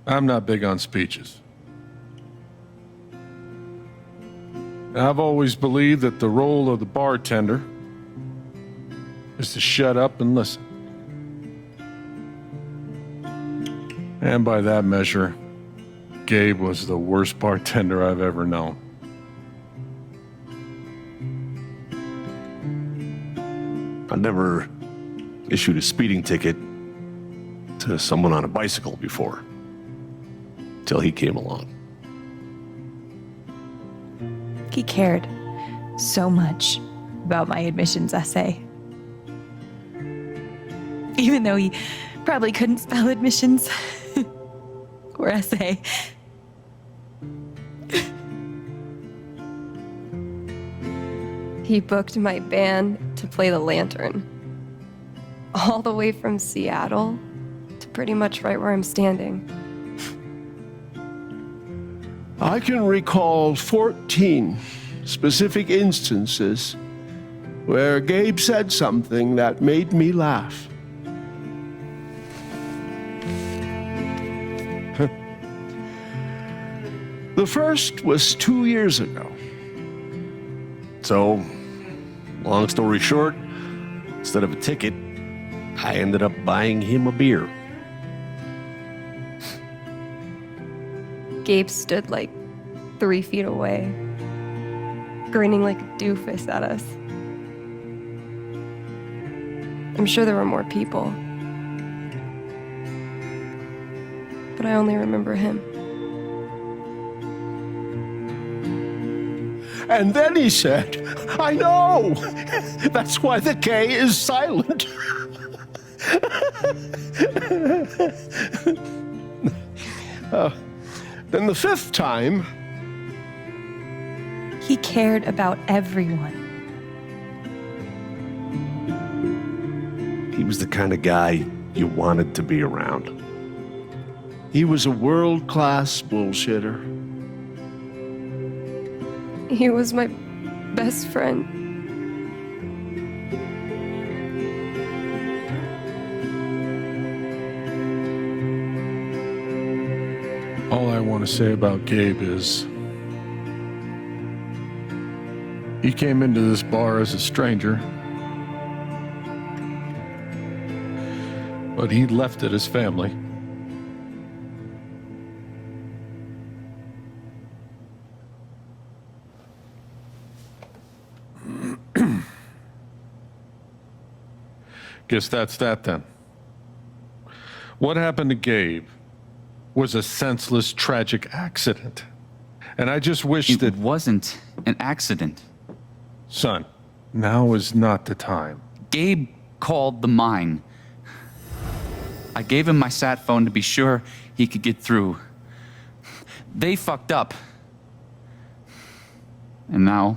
I'm not big on speeches. I've always believed that the role of the bartender is to shut up and listen. And by that measure, Gabe was the worst bartender I've ever known. I never issued a speeding ticket to someone on a bicycle before, till he came along. He cared so much about my admissions essay. Even though he probably couldn't spell admissions or essay. He booked my band to play the Lantern. All the way from Seattle to pretty much right where I'm standing. I can recall 14 specific instances where Gabe said something that made me laugh. The first was 2 years ago. So, long story short, instead of a ticket, I ended up buying him a beer. Gabe stood like 3 feet away, grinning like a doofus at us. I'm sure there were more people, but I only remember him. And then he said, I know! That's why the K is silent. Then the fifth time, He cared about everyone. He was the kind of guy you wanted to be around. he was a world-class bullshitter. He was my best friend. All I want to say about Gabe is he came into this bar as a stranger, but he left it as family. Guess that's that then. What happened to Gabe was a senseless, tragic accident. And I just wish It that... wasn't an accident. Son, now is not the time. Gabe called the mine. I gave him my sat phone to be sure he could get through. They fucked up. And now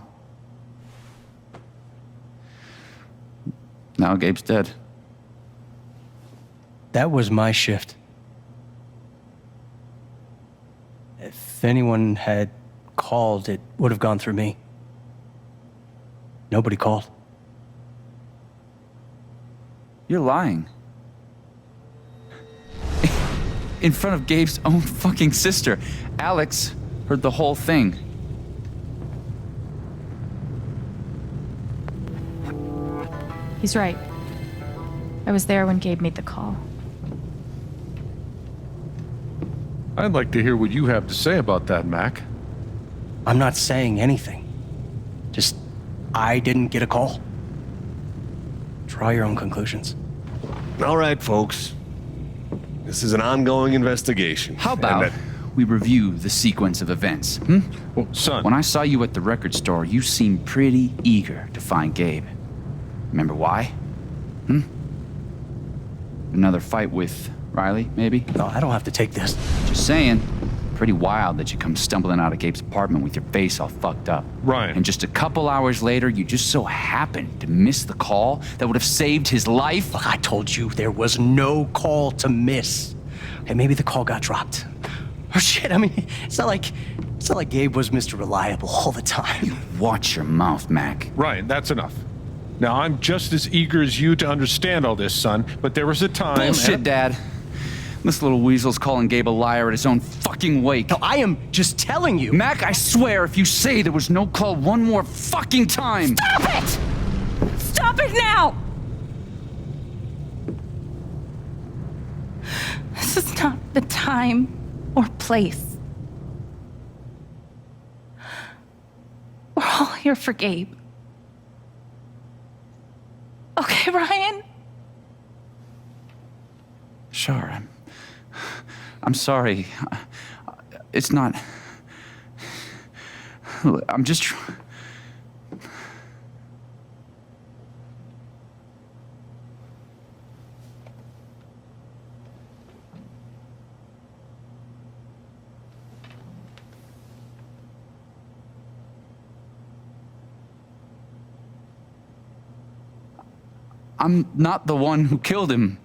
Gabe's dead. That was my shift. If anyone had called, it would have gone through me. Nobody called. You're lying. In front of Gabe's own fucking sister. Alex heard the whole thing. He's right. I was there when Gabe made the call. I'd like to hear what you have to say about that, Mac. I'm not saying anything. Just, I didn't get a call. Draw your own conclusions. All right, folks. This is an ongoing investigation. How about we review the sequence of events? Well, son... When I saw you at the record store, you seemed pretty eager to find Gabe. Remember why? Another fight with Riley, maybe? No, I don't have to take this. Just saying. Pretty wild that you come stumbling out of Gabe's apartment with your face all fucked up. Ryan. And just a couple hours later, you just so happened to miss the call that would have saved his life. Look, I told you there was no call to miss. Okay, maybe the call got dropped. Or shit, I mean, it's not like Gabe was Mr. Reliable all the time. Watch your mouth, Mac. Ryan, that's enough. Now, I'm just as eager as you to understand all this, son, but there was a time... Bullshit, Dad. This little weasel's calling Gabe a liar at his own fucking wake. No, I am just telling you. Mac, I swear, if you say there was no call one more fucking time... Stop it! Stop it now! This is not the time or place. We're all here for Gabe. Okay, Ryan? Sure, I'm sorry. It's not... I'm just... I'm not the one who killed him.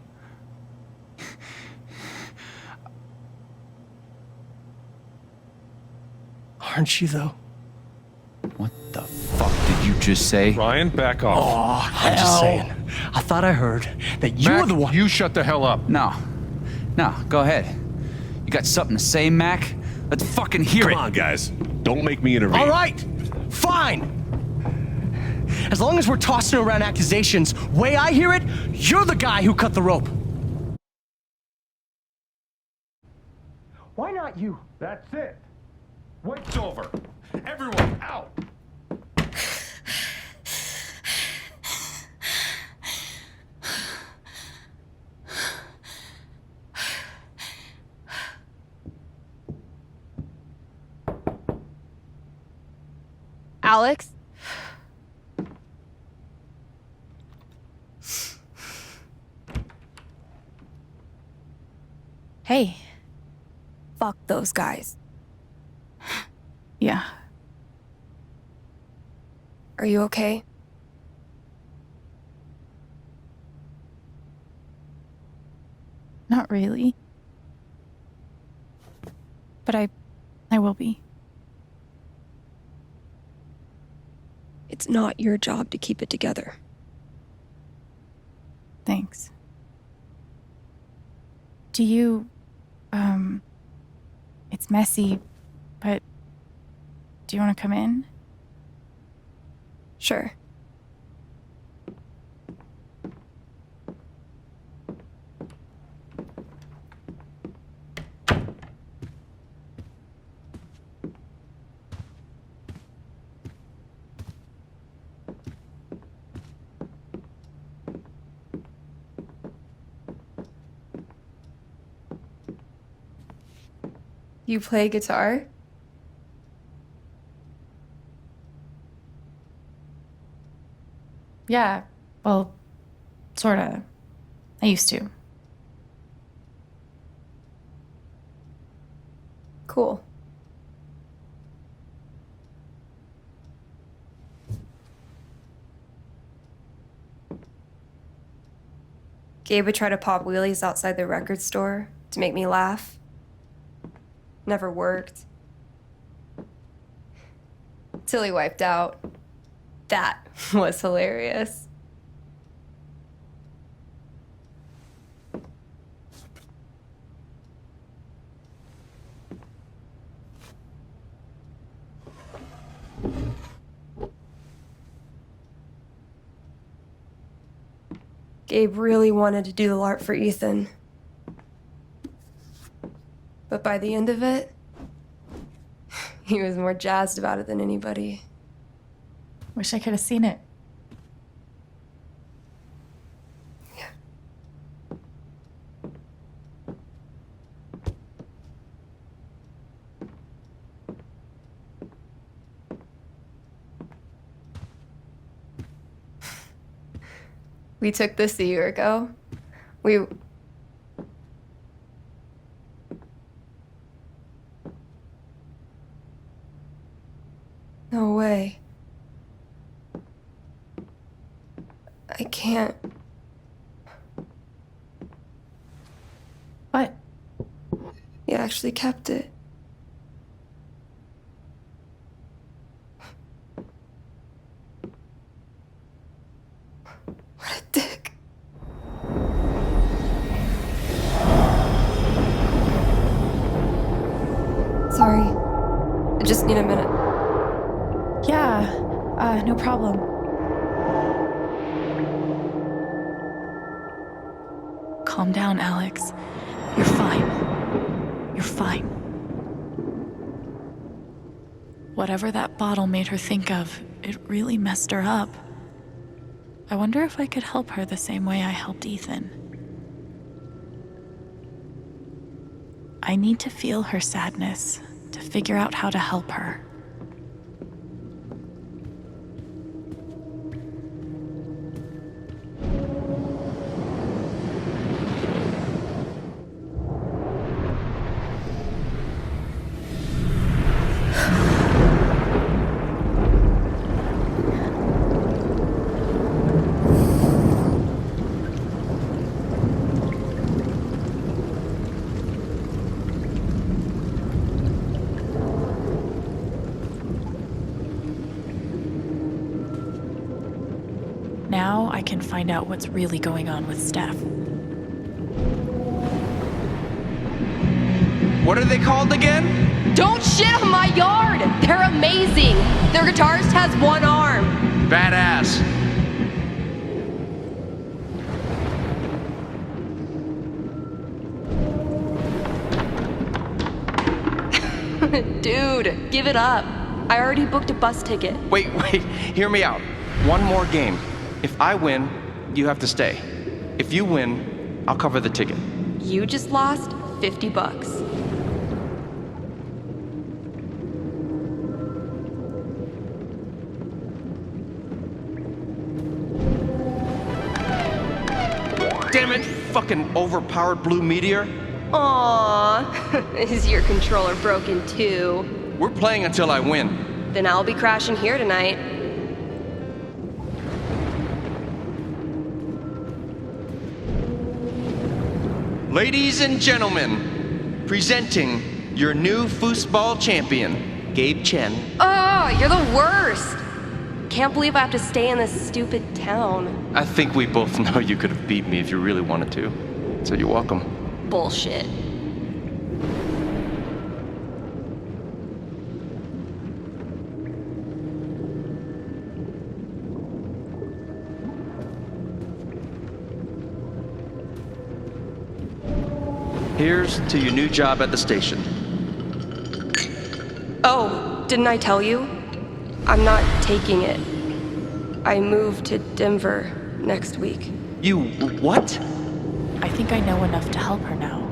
Aren't you, though? What the fuck did you just say? Ryan, back off. I'm just saying. I thought I heard that you Mac, were the one. you shut the hell up. No, go ahead. You got something to say, Mac? Let's fucking hear Come it. on, guys. Don't make me intervene. All right, fine. As long as we're tossing around accusations, way I hear it, you're the guy who cut the rope. Why not you? That's it. Wait's over. Everyone out. Alex? Hey. Fuck those guys. Yeah. Are you okay? Not really. But I will be. It's not your job to keep it together. Thanks. Do you, it's messy, but do you want to come in? Sure. You play guitar? Yeah, well, sorta. I used to. Cool. Gabe would try to pop wheelies outside the record store to make me laugh. Never worked. Till he wiped out. That was hilarious. Gabe really wanted to do the LARP for Ethan. But by the end of it, he was more jazzed about it than anybody. Wish I could have seen it. We took this a year ago. actually kept it. What a dick. Sorry. I just need a minute. Yeah, no problem. Calm down, Alex. You're fine. You're fine. Whatever that bottle made her think of, it really messed her up. I wonder if I could help her the same way I helped Ethan. I need to feel her sadness to figure out how to help her. Now I can find out what's really going on with Steph. What are they called again? Don't shit on my yard! They're amazing! Their guitarist has one arm. Badass. Dude, give it up. I already booked a bus ticket. Wait, hear me out. One more game. If I win, you have to stay. If you win, I'll cover the ticket. You just lost $50. Damn it, fucking overpowered blue meteor. Aww, is your controller broken too? We're playing until I win. Then I'll be crashing here tonight. Ladies and gentlemen, presenting your new foosball champion, Gabe Chen. Oh, you're the worst! Can't believe I have to stay in this stupid town. I think we both know you could have beat me if you really wanted to. So you're welcome. Bullshit. Here's to your new job at the station. Oh, didn't I tell you? I'm not taking it. I move to Denver next week. You what? I think I know enough to help her now.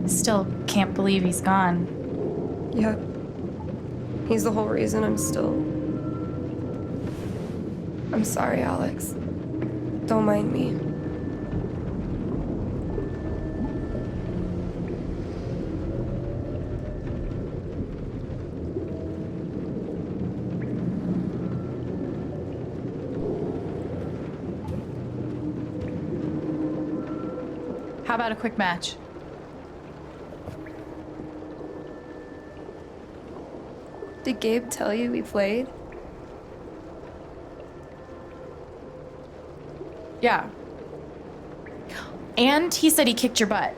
Still can't believe he's gone. Yep. He's the whole reason I'm sorry, Alex. Don't mind me. How about a quick match? Did Gabe tell you we played? Yeah. And he said he kicked your butt.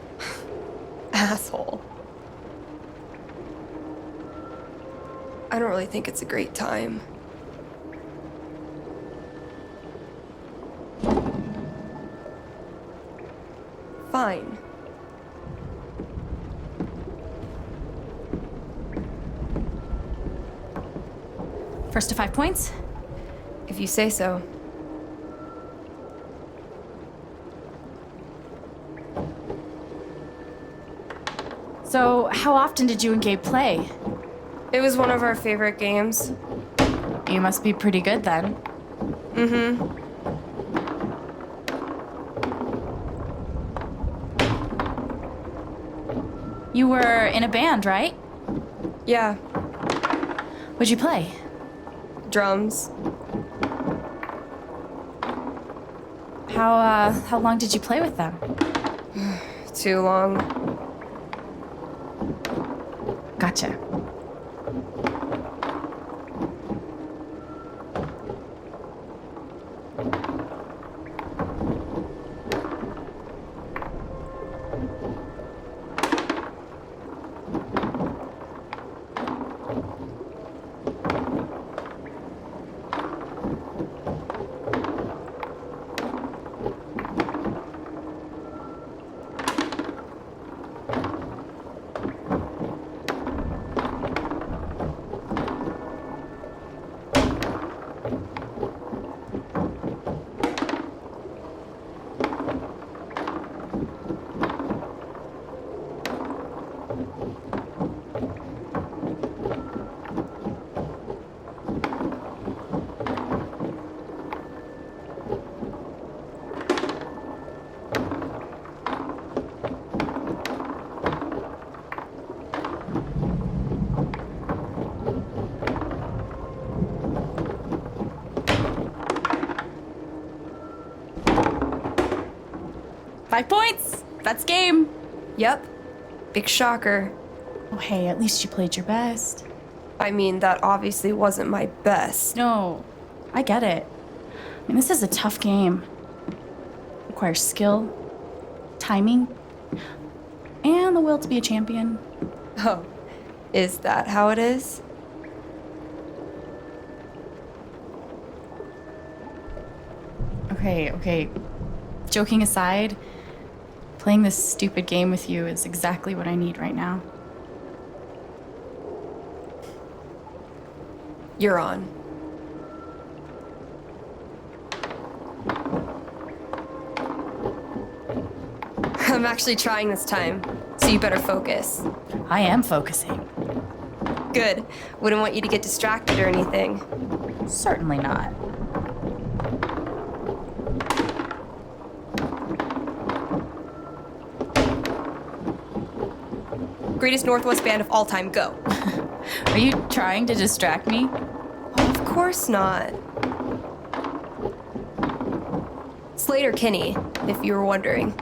Asshole. I don't really think it's a great time. Fine. First to 5 points? If you say so. So, how often did you and Gabe play? It was one of our favorite games. You must be pretty good then. Mm-hmm. You were in a band, right? Yeah. What'd you play? Drums. How long did you play with them? Too long. Gotcha. Five points! That's game! Yep. Big shocker. Oh, hey, at least you played your best. I mean, that obviously wasn't my best. No, I get it. I mean, this is a tough game. Requires skill, timing, and the will to be a champion. Oh, is that how it is? Okay. Joking aside, playing this stupid game with you is exactly what I need right now. You're on. I'm actually trying this time, so you better focus. I am focusing. Good. Wouldn't want you to get distracted or anything. Certainly not. Greatest Northwest band of all time, go. Are you trying to distract me? Of course not. Slater Kinney, if you were wondering.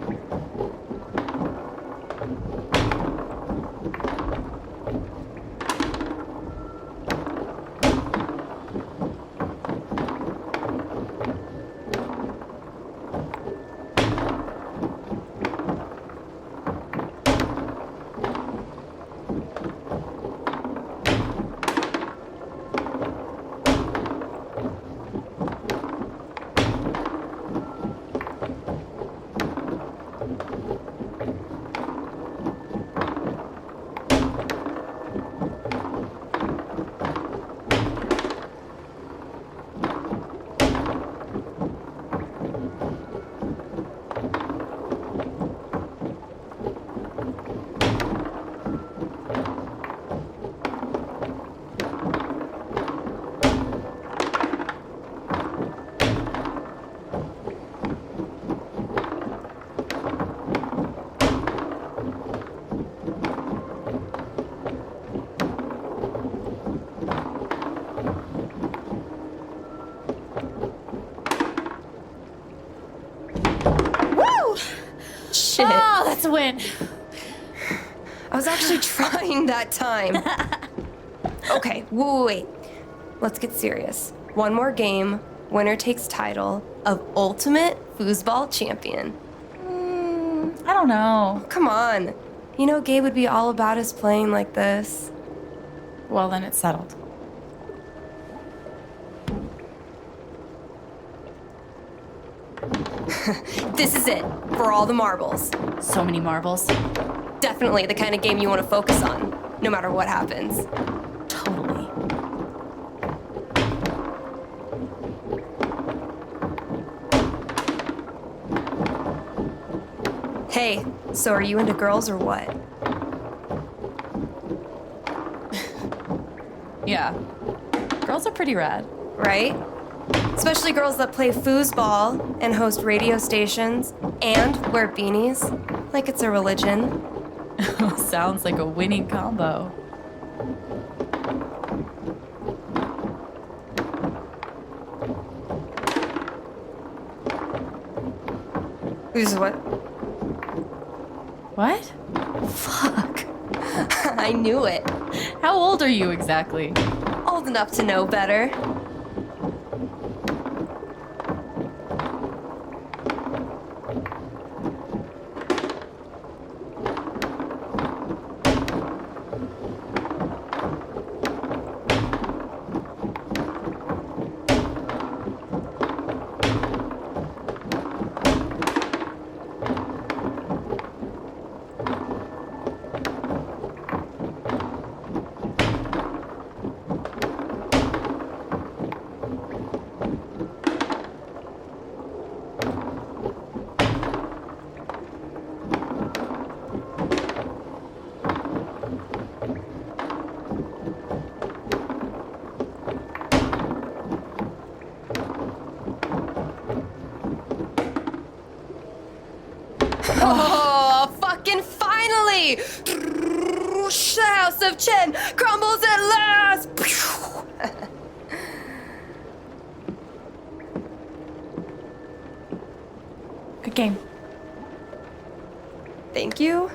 Shit. Oh, that's a win. I was actually trying that time. Okay, wait. Let's get serious. One more game, winner takes title of Ultimate Foosball Champion. I don't know. Come on. You know Gabe would be all about us playing like this. Well, then it's settled. This is it, for all the marbles. So many marbles. Definitely the kind of game you want to focus on, no matter what happens. Totally. Hey, so are you into girls or what? Yeah. Girls are pretty rad. Right? Especially girls that play foosball and host radio stations and wear beanies like it's a religion. Sounds like a winning combo. Lose what? What? Fuck. I knew it. How old are you exactly? Old enough to know better. Oh, fucking finally! The House of Chen crumbles at last! Good game. Thank you?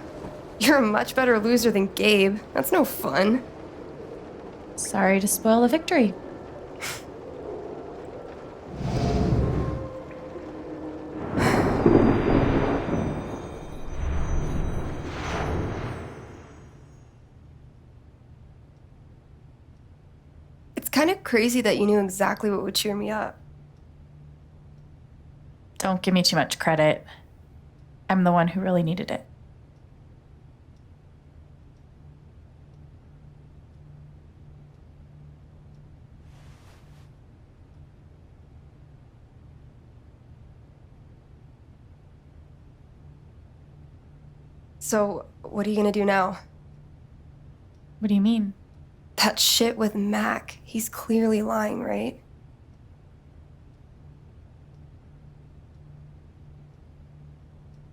You're a much better loser than Gabe. That's no fun. Sorry to spoil the victory. It's kind of crazy that you knew exactly what would cheer me up. Don't give me too much credit. I'm the one who really needed it. So, what are you gonna do now? What do you mean? That shit with Mac. He's clearly lying, right?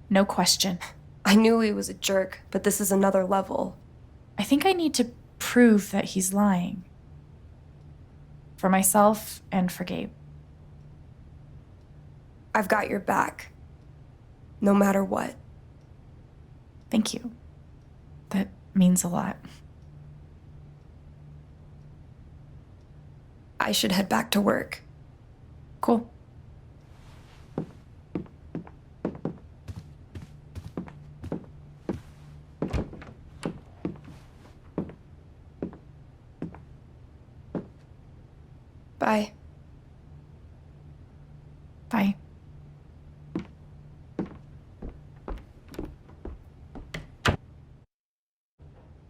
No question. I knew he was a jerk, but this is another level. I think I need to prove that he's lying. For myself and for Gabe. I've got your back. No matter what. Thank you. That means a lot. I should head back to work. Cool. Bye. Bye.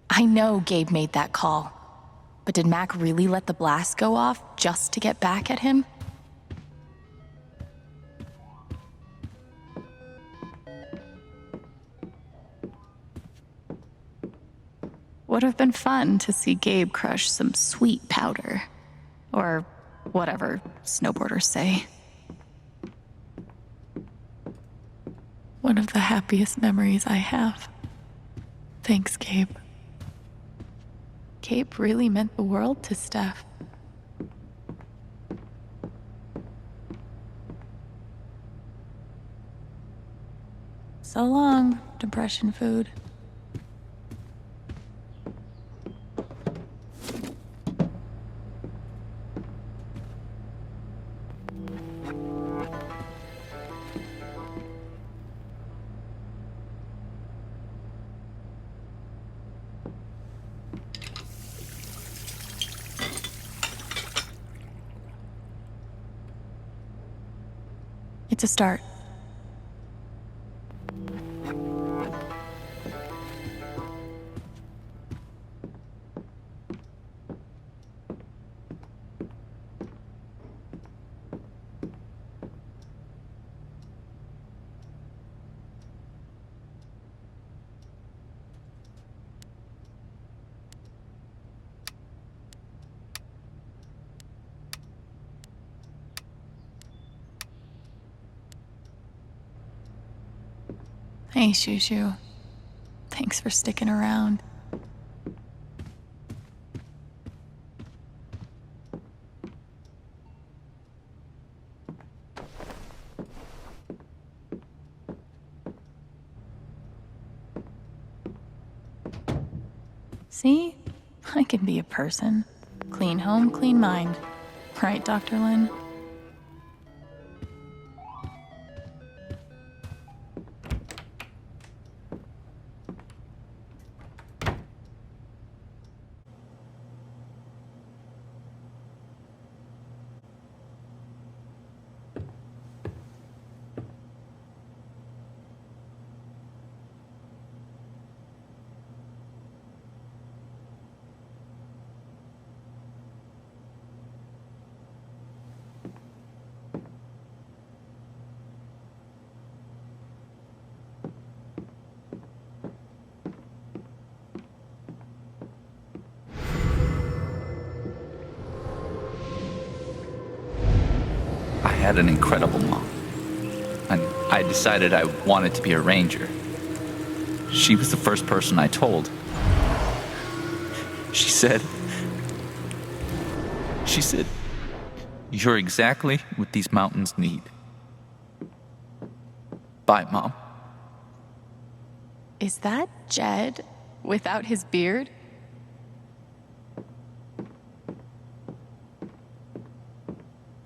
I know Gabe made that call. But did Mac really let the blast go off just to get back at him? Would have been fun to see Gabe crush some sweet powder. Or whatever snowboarders say. One of the happiest memories I have. Thanks, Gabe. Gabe really meant the world to Steph. So long, depression food. It's a start. Hey, Shushu. Thanks for sticking around. See? I can be a person. Clean home, clean mind. Right, Dr. Lin? I had an incredible mom, and I decided I wanted to be a ranger. She was the first person I told. She said, "You're exactly what these mountains need." Bye, Mom. Is that Jed without his beard?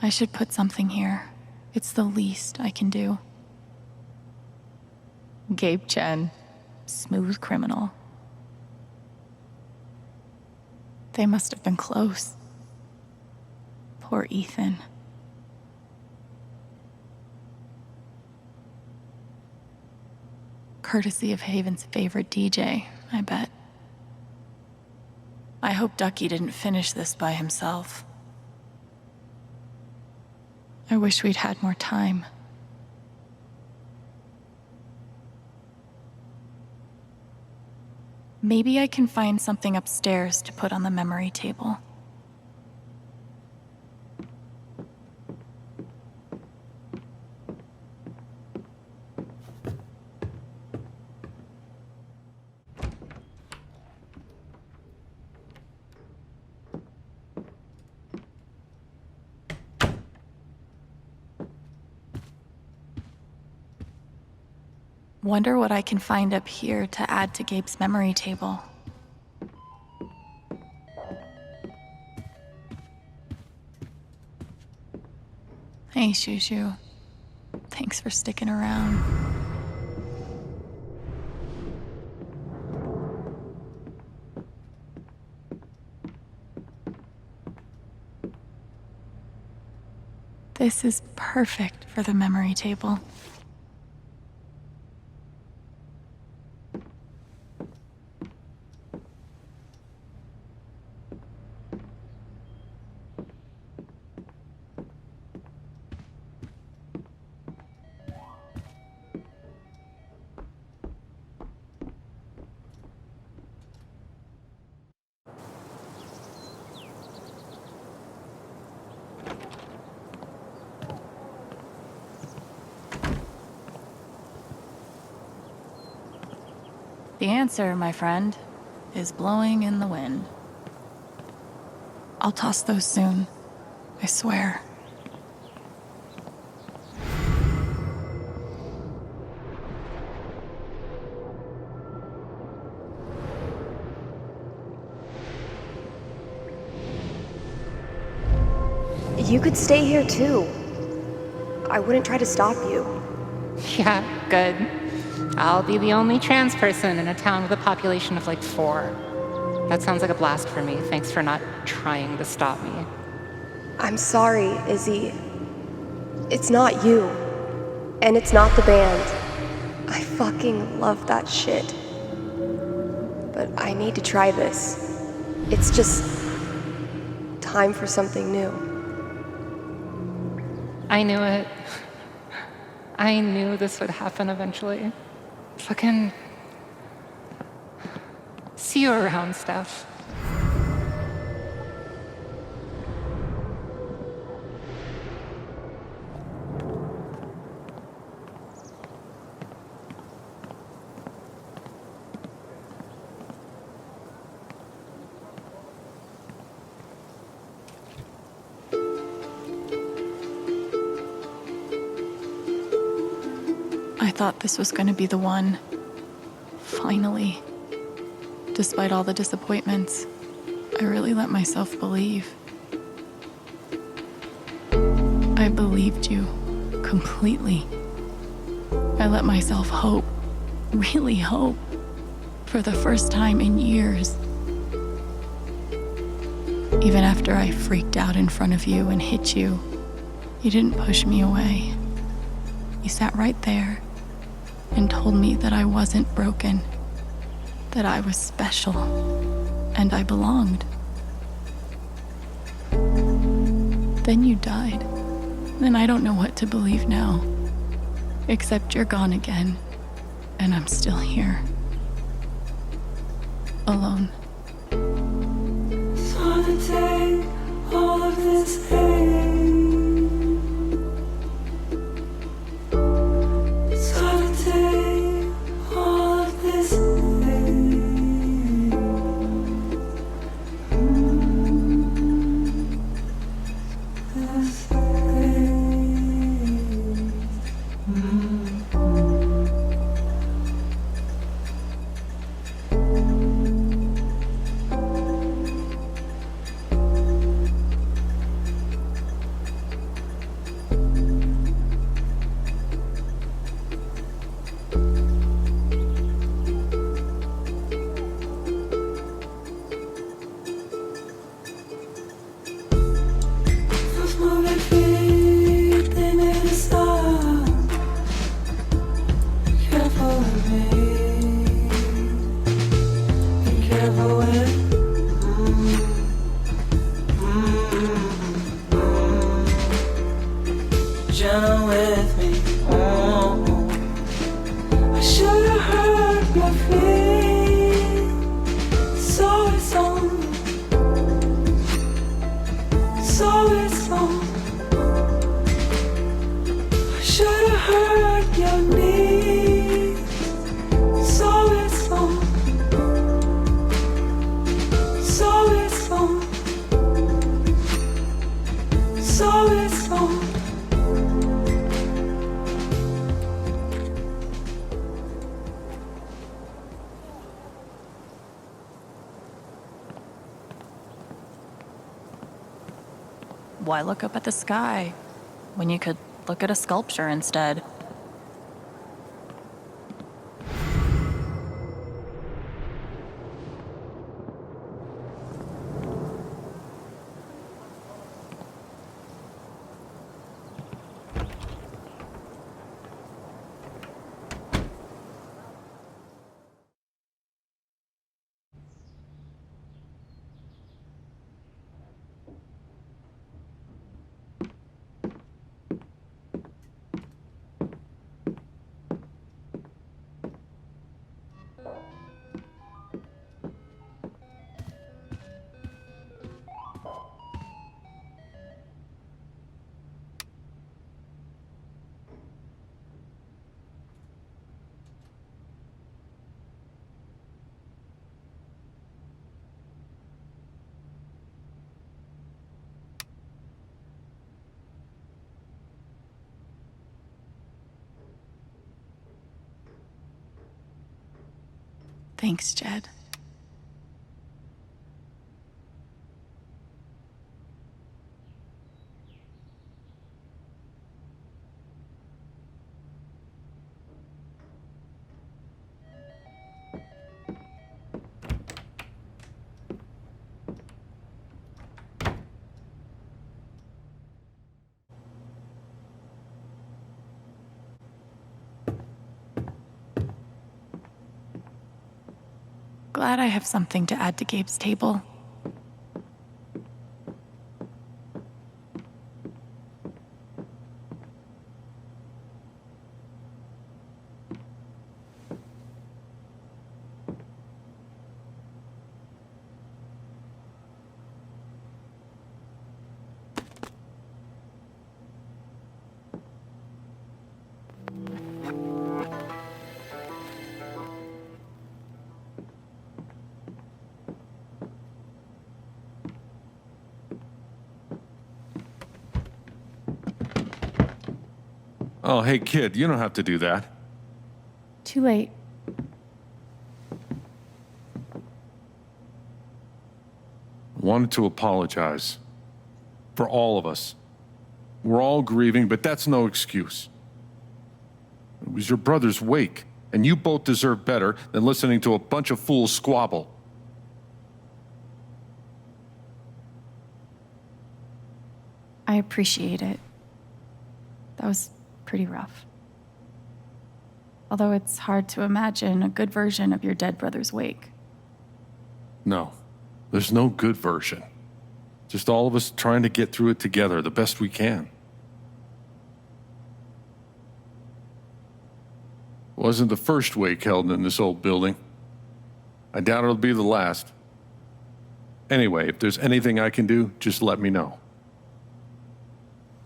I should put something here. It's the least I can do. Gabe Chen, smooth criminal. They must have been close. Poor Ethan. Courtesy of Haven's favorite DJ, I bet. I hope Ducky didn't finish this by himself. I wish we'd had more time. Maybe I can find something upstairs to put on the memory table. Wonder what I can find up here to add to Gabe's memory table. Hey, Shushu. Thanks for sticking around. This is perfect for the memory table. The answer, my friend, is blowing in the wind. I'll toss those soon, I swear. You could stay here too. I wouldn't try to stop you. Yeah, good. I'll be the only trans person in a town with a population of like 4. That sounds like a blast for me. Thanks for not trying to stop me. I'm sorry, Izzy. It's not you. And it's not the band. I fucking love that shit. But I need to try this. It's just time for something new. I knew it. I knew this would happen eventually. Fucking see you around, Steph. I thought this was going to be the one. Finally. Despite all the disappointments, I really let myself believe. I believed you completely. I let myself hope, really hope, for the first time in years. Even after I freaked out in front of you and hit you, you didn't push me away. You sat right there and told me that I wasn't broken, that I was special, and I belonged. Then you died, and I don't know what to believe now, except you're gone again, and I'm still here, alone. It's hard to take all of this hate. It's hard to take all of this hate. This hate. Those moving feet, they need to stop. Be careful with me. Be careful with Gentle with me. I should have heard your feet. So it's on. So it's on. I should have heard your needs. So it's on. So it's on. So it's on. Why look up at the sky when you could look at a sculpture instead? Thanks, Jed. Glad I have something to add to Gabe's table. Oh, hey, kid, you don't have to do that. Too late. wanted to apologize for all of us. We're all grieving, but that's no excuse. It was your brother's wake, and you both deserve better than listening to a bunch of fools squabble. I appreciate it. That was pretty rough. Although it's hard to imagine a good version of your dead brother's wake. No, there's no good version. Just all of us trying to get through it together the best we can. Wasn't the first wake held in this old building. I doubt it'll be the last. Anyway, if there's anything I can do, just let me know.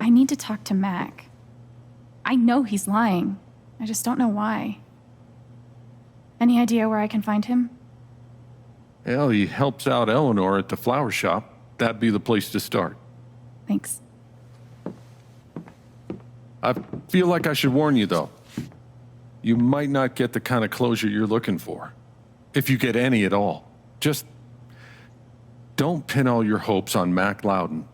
I need to talk to Mac. I know he's lying. I just don't know why. Any idea where I can find him? Well, he helps out Eleanor at the flower shop. That'd be the place to start. Thanks. I feel like I should warn you, though. You might not get the kind of closure you're looking for. If you get any at all. Just don't pin all your hopes on Mac Loudon.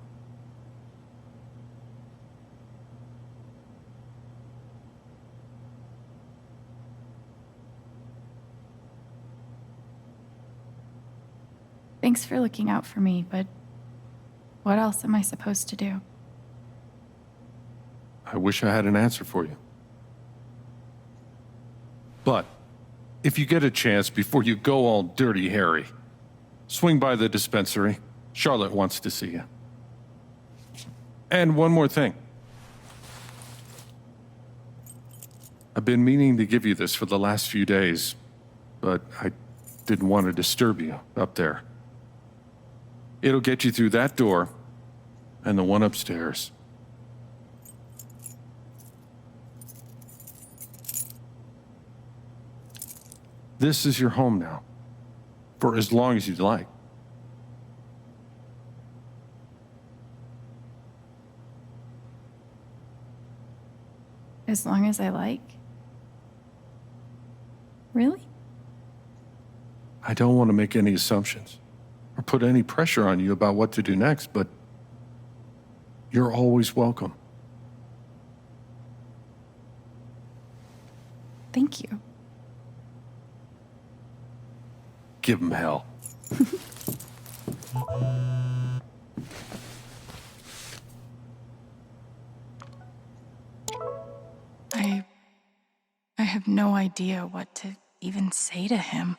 Thanks for looking out for me, but what else am I supposed to do? I wish I had an answer for you. But if you get a chance before you go all dirty Harry, swing by the dispensary. Charlotte wants to see you. And one more thing. I've been meaning to give you this for the last few days, but I didn't want to disturb you up there. It'll get you through that door and the one upstairs. This is your home now, for as long as you'd like. As long as I like? Really? I don't want to make any assumptions or put any pressure on you about what to do next, but you're always welcome. Thank you. Give him hell. I have no idea what to even say to him.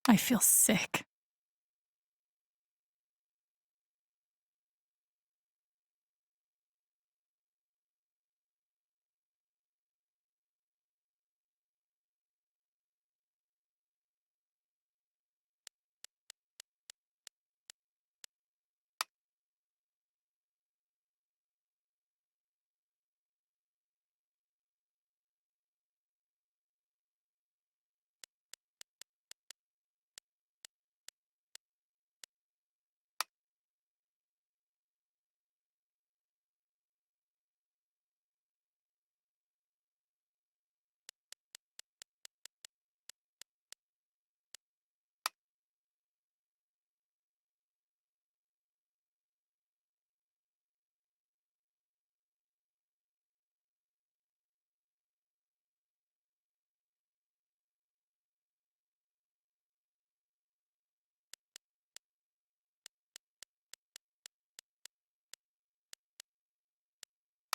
I feel sick.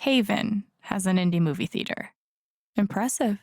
Haven has an indie movie theater. Impressive.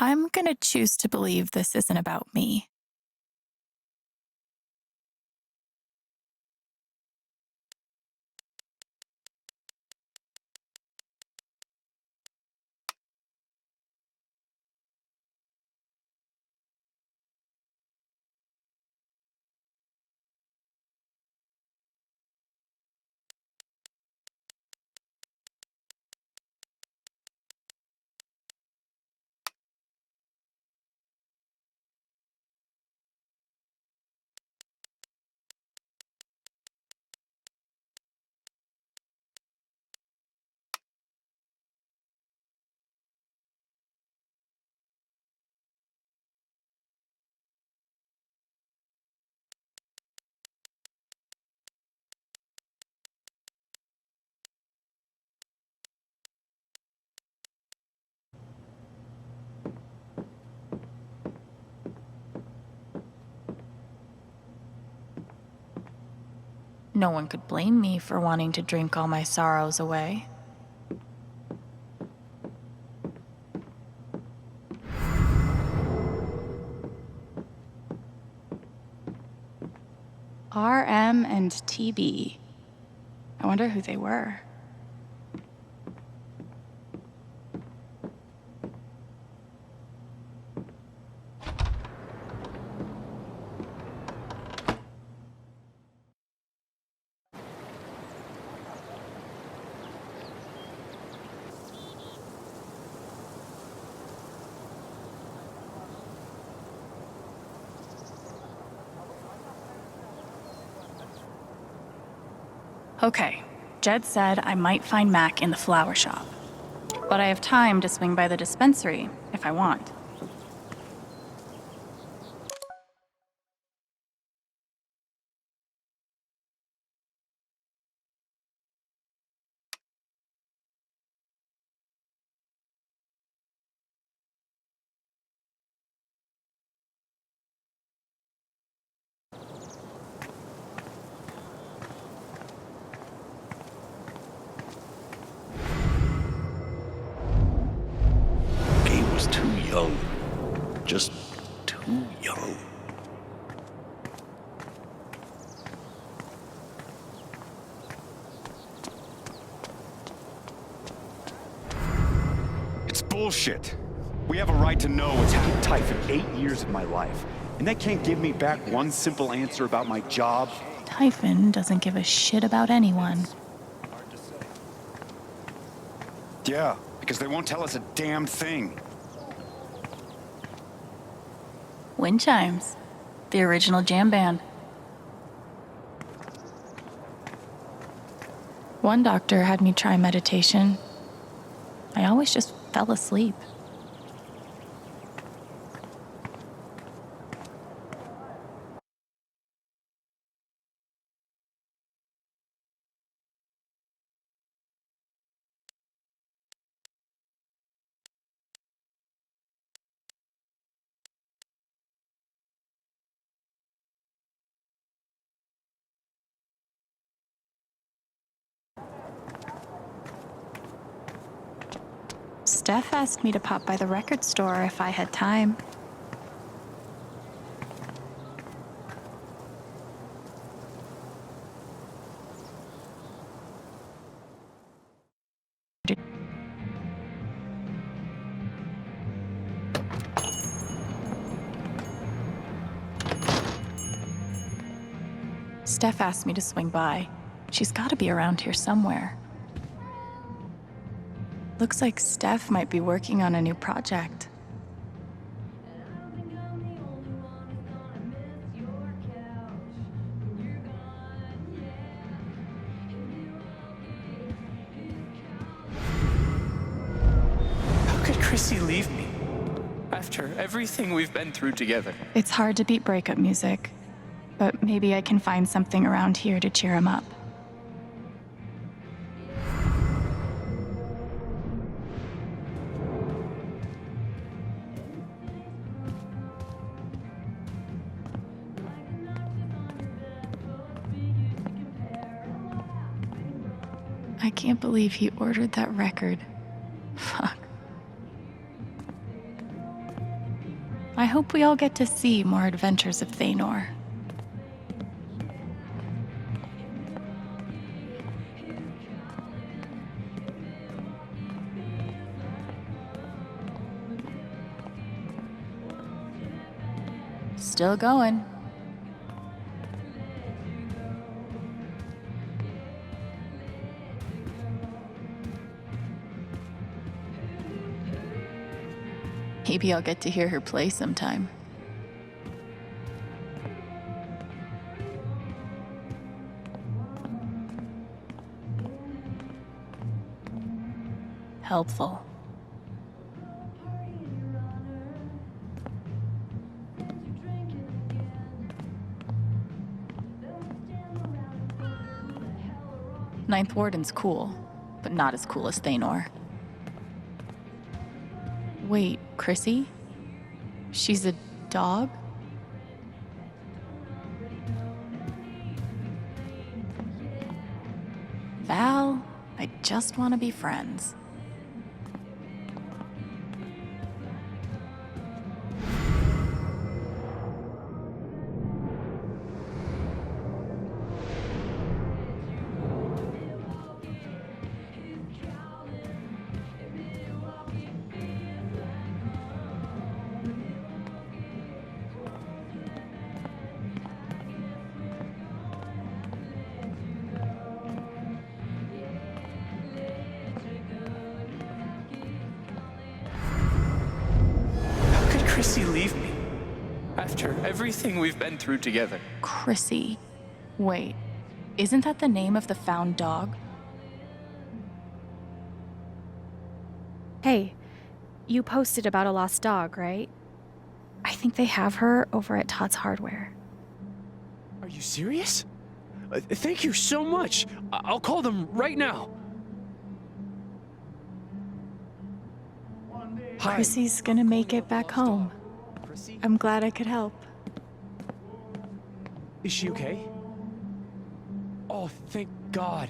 I'm gonna choose to believe this isn't about me. No one could blame me for wanting to drink all my sorrows away. RM and TB. I wonder who they were. Okay, Jed said I might find Mac in the flower shop. But I have time to swing by the dispensary if I want. Gabe was too young. Just too young. It's bullshit. We have a right to know what's happened. Typhon, 8 years of my life, and they can't give me back one simple answer about my job. Typhon doesn't give a shit about anyone. Yeah, because they won't tell us a damn thing. Wind chimes. The original jam band. One doctor had me try meditation. I always just fell asleep. Steph asked me to pop by the record store if I had time. Steph asked me to swing by. She's got to be around here somewhere. Looks like Steph might be working on a new project. How could Chrissy leave me? After everything we've been through together. It's hard to beat breakup music, but maybe I can find something around here to cheer him up. I can't believe he ordered that record. Fuck. I hope we all get to see more adventures of Thanor. Still going. Maybe I'll get to hear her play sometime. Helpful. Ninth Warden's cool, but not as cool as Thanor. Wait, Chrissy? She's a dog? Val, I just want to be friends. Chrissy leave me? After everything we've been through together. Chrissy. Wait, isn't that the name of the found dog? Hey, you posted about a lost dog, right? I think they have her over at Todd's Hardware. Are you serious? Thank you so much. I'll call them right now. Hi. Chrissy's gonna make it back home. I'm glad I could help. Is she okay? Oh, thank God.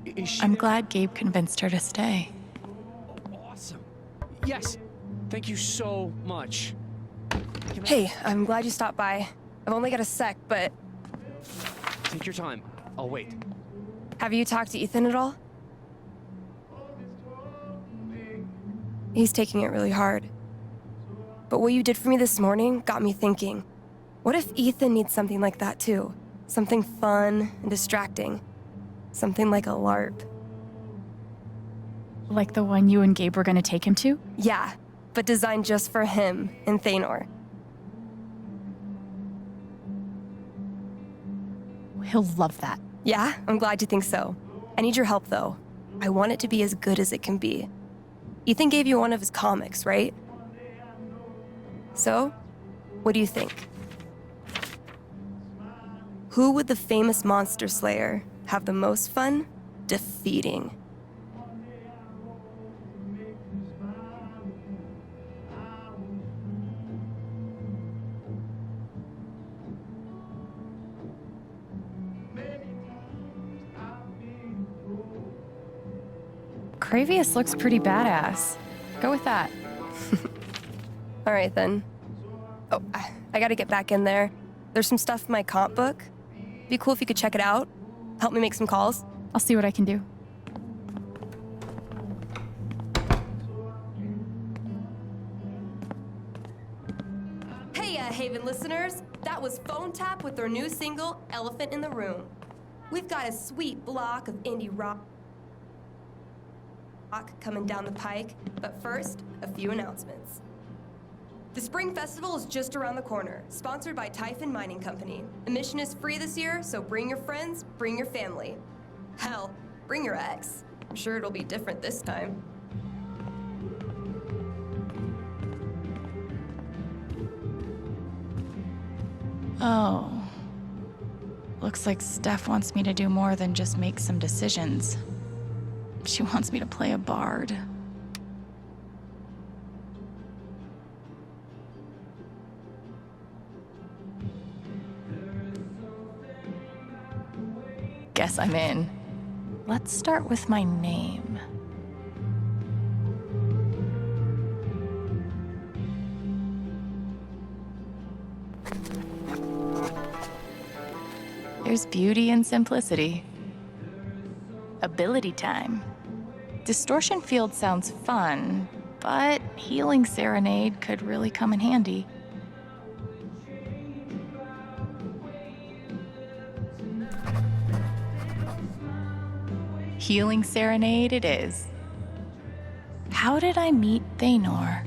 Is she I'm there? glad Gabe convinced her to stay. Awesome. Yes. Thank you so much. Hey, I'm glad you stopped by. I've only got a sec, but Take your time. I'll wait. have you talked to Ethan at all? He's taking it really hard. But what you did for me this morning got me thinking. What if Ethan needs something like that too? Something fun and distracting. Something like a LARP. Like the one you and Gabe were gonna take him to? Yeah, but designed just for him and Thanor. He'll love that. Yeah, I'm glad you think so. I need your help though. I want it to be as good as it can be. Ethan gave you one of his comics, right? So, what do you think? Who would the famous monster slayer have the most fun defeating? Cravius looks pretty badass. Go with that. All right, then. Oh, I gotta get back in there. There's some stuff in my comp book. Be cool if you could check it out. Help me make some calls. I'll see what I can do. Hey, Haven listeners. That was Phone Tap with their new single, Elephant in the Room. We've got a sweet block of indie rock coming down the pike, but first, a few announcements. The Spring Festival is just around the corner, sponsored by Typhon Mining Company. Admission is free this year, so bring your friends, bring your family. Hell, bring your ex. I'm sure it'll be different this time. Oh. Looks like Steph wants me to do more than just make some decisions. She wants me to play a bard. Guess I'm in. Let's start with my name. There's beauty in simplicity. Ability time. Distortion Field sounds fun, but Healing Serenade could really come in handy. Healing Serenade it is. How did I meet Thanor?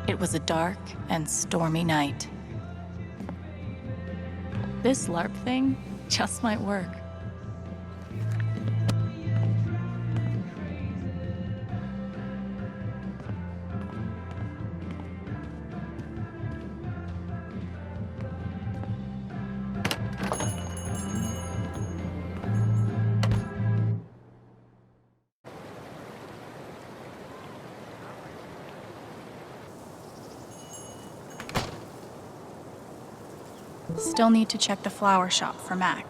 It was a dark and stormy night. This LARP thing just might work. Still need to check the flower shop for Mac.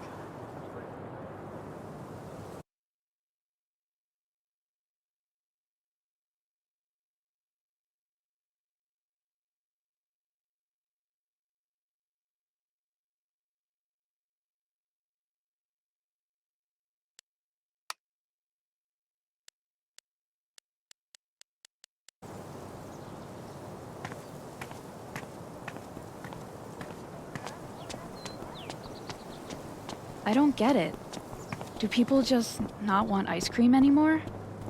I don't get it. Do people just not want ice cream anymore?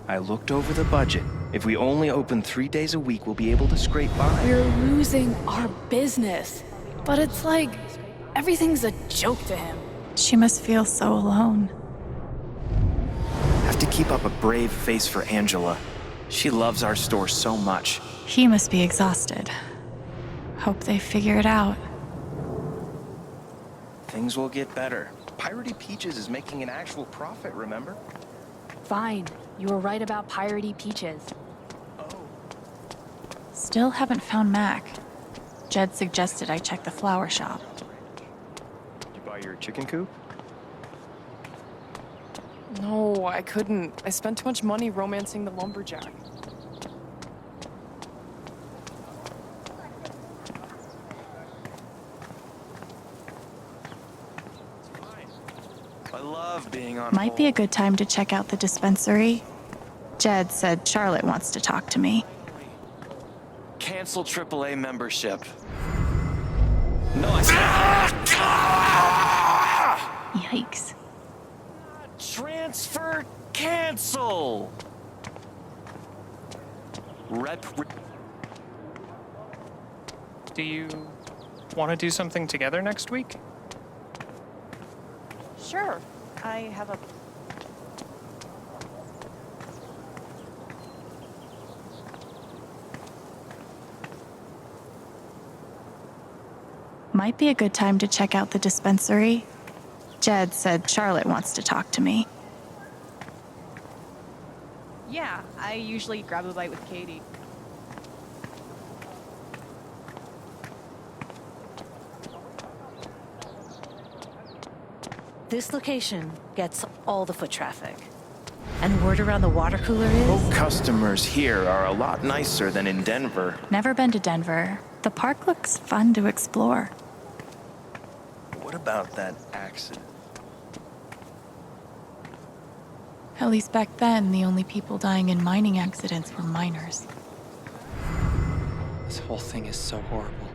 I looked over the budget. If we only open 3 days a week, we'll be able to scrape by. We're losing our business. But it's like everything's a joke to him. She must feel so alone. Have to keep up a brave face for Angela. She loves our store so much. He must be exhausted. Hope they figure it out. Things will get better. Piratey Peaches is making an actual profit, remember? Fine. You were right about Piratey Peaches. Still haven't found Mac. Jed suggested I check the flower shop. You buy your chicken coop? No, I couldn't. I spent too much money romancing the lumberjack. I love being on Might be a good time to check out the dispensary. Jed said Charlotte wants to talk to me. Cancel AAA membership. No, I said... Yikes. Transfer cancel! Do you Want to do something together next week? Sure. I have a... Might be a good time to check out the dispensary. Jed said Charlotte wants to talk to me. Yeah, I usually grab a bite with Katie. This location gets all the foot traffic. And word around the water cooler is... Boat customers here are a lot nicer than in Denver. Never been to Denver. The park looks fun to explore. What about that accident? At least back then, the only people dying in mining accidents were miners. This whole thing is so horrible.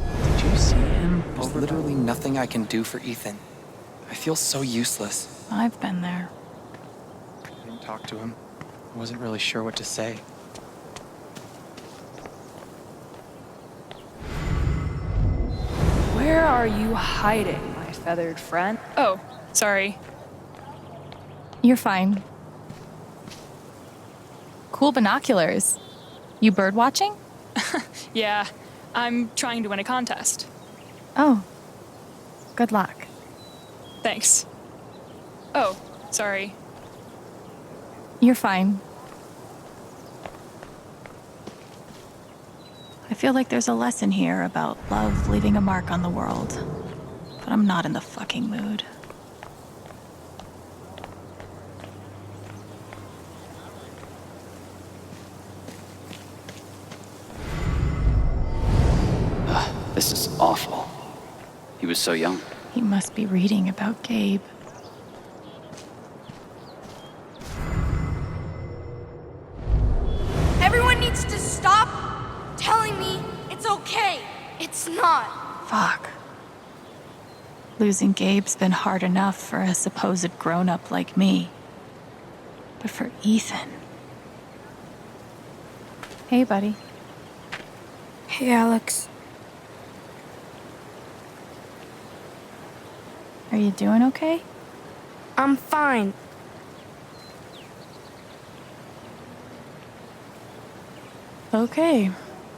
Did you see him? There's literally nothing I can do for Ethan. I feel so useless. I've been there. I didn't talk to him. I wasn't really sure what to say. Where are you hiding, my feathered friend? Oh, sorry. You're fine. Cool binoculars. You bird watching? Yeah, I'm trying to win a contest. Oh. Good luck. Thanks. Oh, sorry. You're fine. I feel like there's a lesson here about love leaving a mark on the world. But I'm not in the fucking mood. This is awful. He was so young. He must be reading about Gabe. Everyone needs to stop telling me it's okay. It's not. Fuck. Losing Gabe's been hard enough for a supposed grown-up like me. But for Ethan... Hey, buddy. Hey, Alex. Are you doing okay? I'm fine. Okay.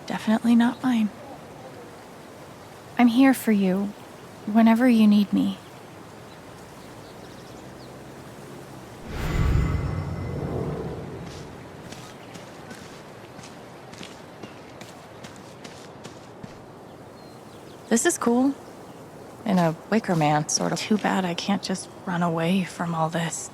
Definitely not mine. I'm here for you, whenever you need me. This is cool. In a Wicker Man, sort of. Too bad I can't just run away from all this.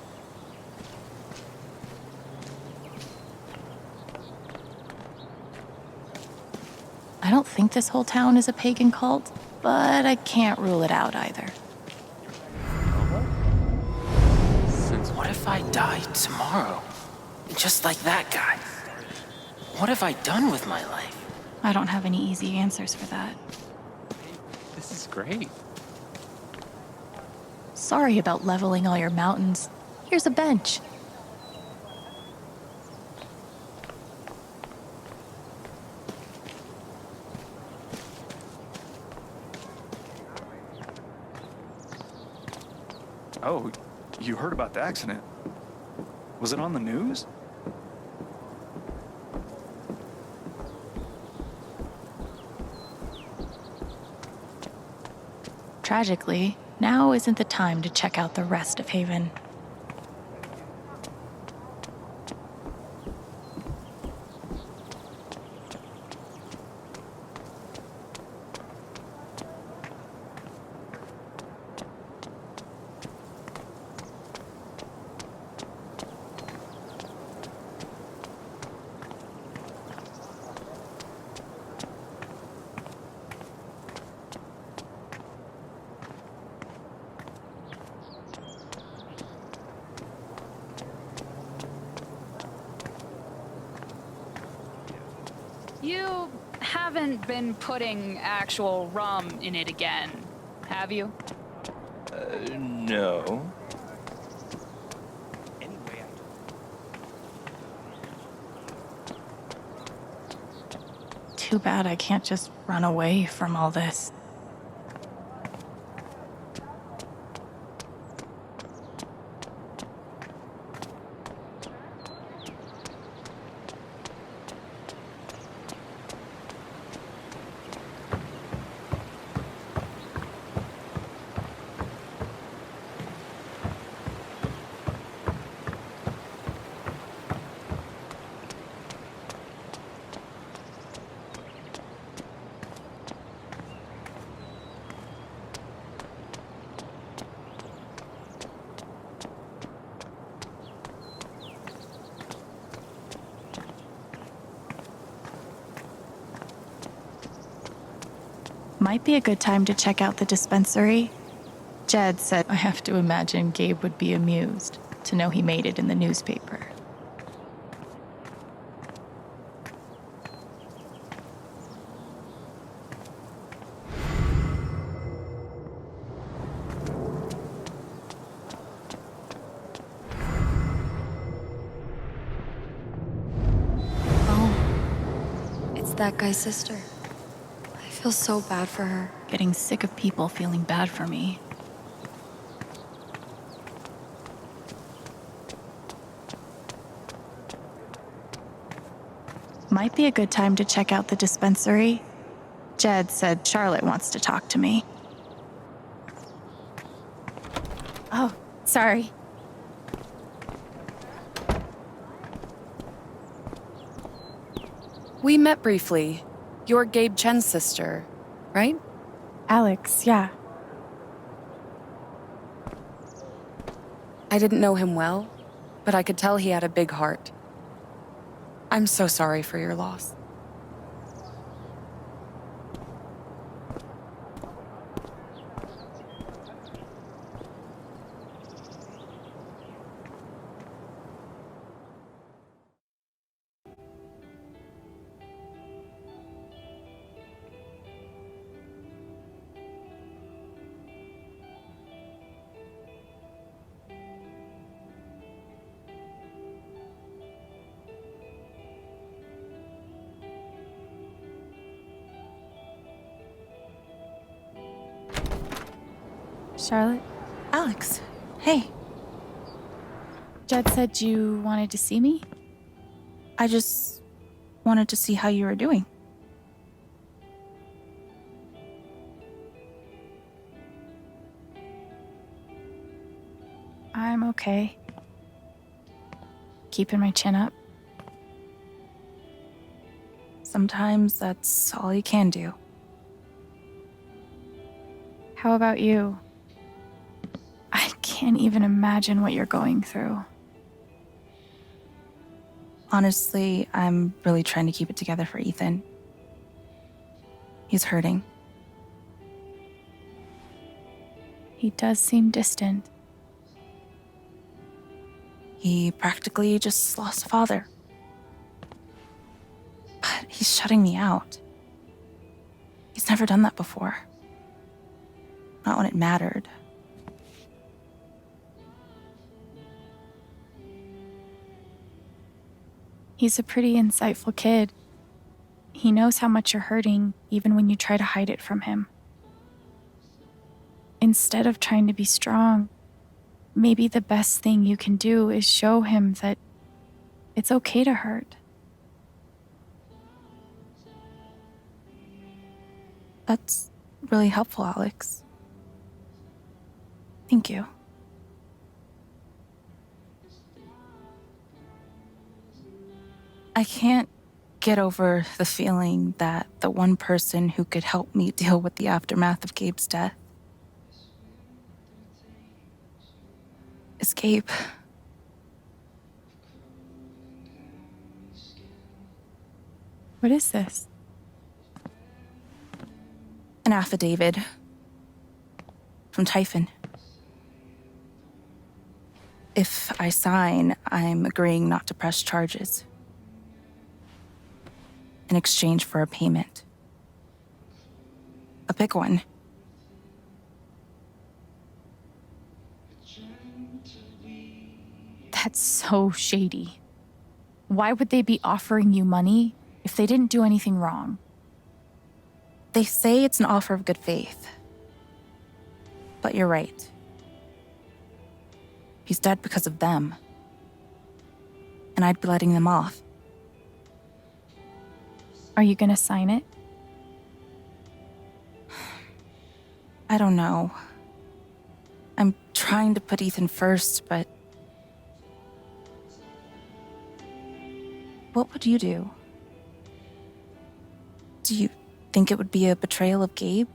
I don't think this whole town is a pagan cult, but I can't rule it out either. What if I die tomorrow? Just like that guy? What have I done with my life? I don't have any easy answers for that. This is great. Sorry about leveling all your mountains. Here's a bench. Oh, you heard about the accident? Was it on the news? Tragically, now isn't the time to check out the rest of Haven. You haven't been putting actual rum in it again, have you? No. Too bad I can't just run away from all this. Might be a good time to check out the dispensary. Jed said I have to imagine Gabe would be amused to know he made it in the newspaper. Oh, it's that guy's sister. I feel so bad for her. Getting sick of people feeling bad for me. Might be a good time to check out the dispensary. Jed said Charlotte wants to talk to me. Oh, sorry. We met briefly. You're Gabe Chen's sister, right? Alex, yeah. I didn't know him well, but I could tell he had a big heart. I'm so sorry for your loss. Charlotte? Alex, hey. Jed said you wanted to see me? I just wanted to see how you were doing. I'm okay. Keeping my chin up. Sometimes that's all you can do. How about you? I can't even imagine what you're going through. Honestly, I'm really trying to keep it together for Ethan. He's hurting. He does seem distant. He practically just lost a father. But he's shutting me out. He's never done that before. Not when it mattered. He's a pretty insightful kid. He knows how much you're hurting, even when you try to hide it from him. Instead of trying to be strong, maybe the best thing you can do is show him that it's okay to hurt. That's really helpful, Alex. Thank you. I can't get over the feeling that the one person who could help me deal with the aftermath of Gabe's death is Gabe. What is this? An affidavit from Typhon. If I sign, I'm agreeing not to press charges in exchange for a payment. A big one. That's so shady. Why would they be offering you money if they didn't do anything wrong? They say it's an offer of good faith. But you're right. He's dead because of them. And I'd be letting them off. Are you gonna sign it? I don't know. I'm trying to put Ethan first, but... What would you do? Do you think it would be a betrayal of Gabe?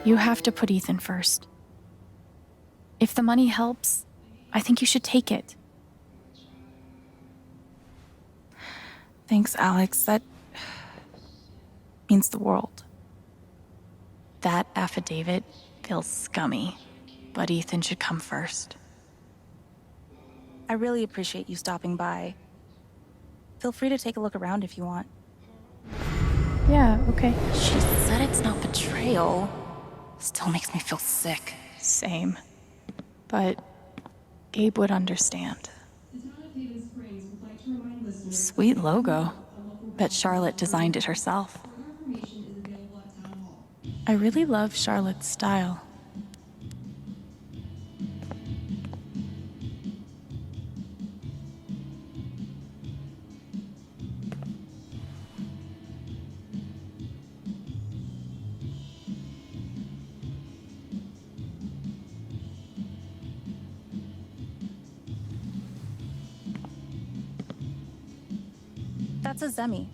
You have to put Ethan first. If the money helps, I think you should take it. Thanks, Alex. That means the world. That affidavit feels scummy, but Ethan should come first. I really appreciate you stopping by. Feel free to take a look around if you want. Yeah, okay. She said it's not betrayal. Still makes me feel sick. Same. But Gabe would understand. Sweet logo. Bet Charlotte designed it herself. I really love Charlotte's style. That's a Zemi.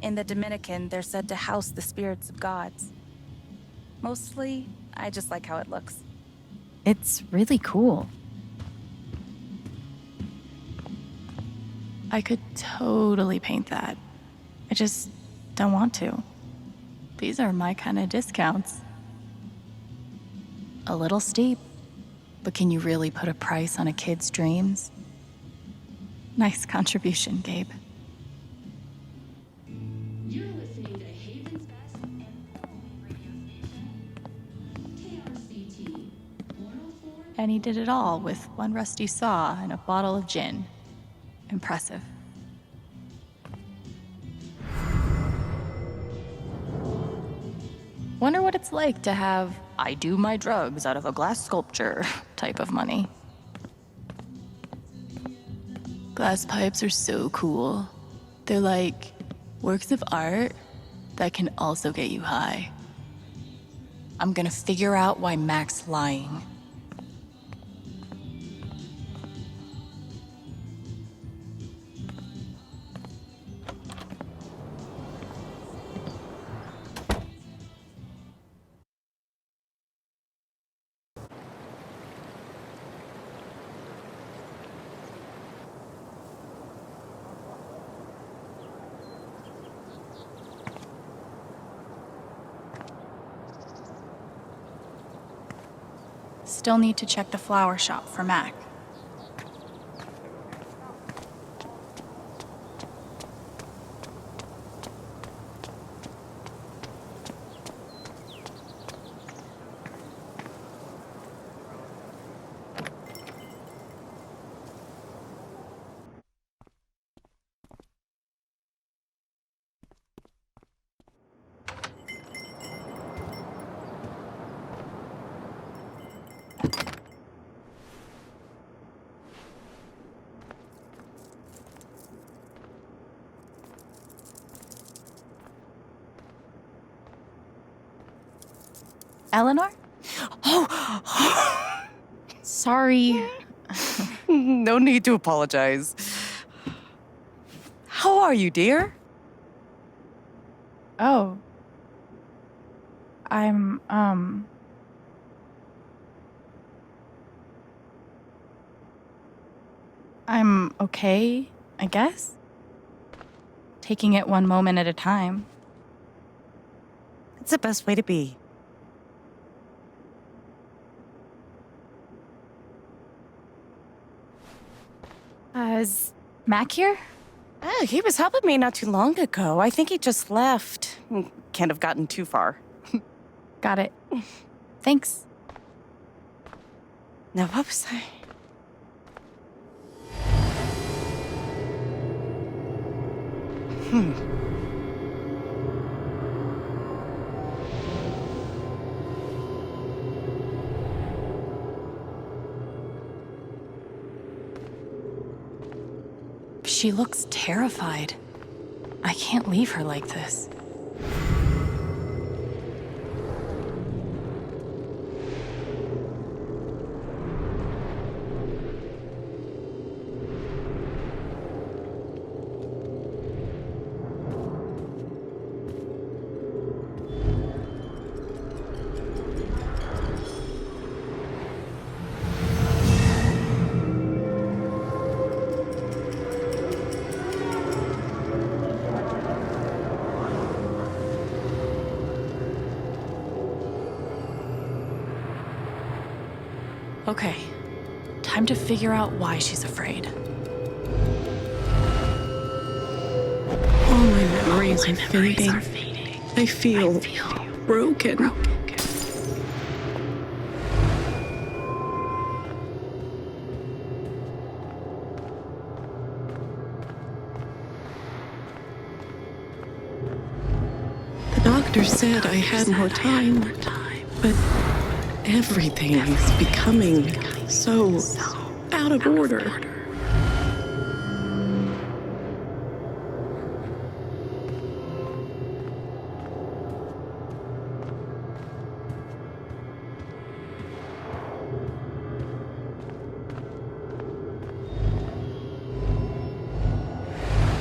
In the Dominican, they're said to house the spirits of gods. Mostly, I just like how it looks. It's really cool. I could totally paint that. I just don't want to. These are my kind of discounts. A little steep, but can you really put a price on a kid's dreams? Nice contribution, Gabe. You're listening to Haven's Best and only radio station, KRCT 104. And he did it all with one rusty saw and a bottle of gin. Impressive. Wonder what it's like to have I do my drugs out of a glass sculpture type of money. Glass pipes are so cool. They're like works of art that can also get you high. I'm gonna figure out why Mac's lying. Still need to check the flower shop for Mac. Eleanor? Oh! Sorry. No need to apologize. How are you, dear? Oh. I'm okay, I guess. Taking it one moment at a time. It's the best way to be. Is Mac here? He was helping me not too long ago. I think he just left. Can't have gotten too far. Got it. Thanks. Now, what was I? She looks terrified. I can't leave her like this. Okay, time to figure out why she's afraid. All my memories are fading. I feel broken. The doctor said I had more time, but everything is becoming so out of order.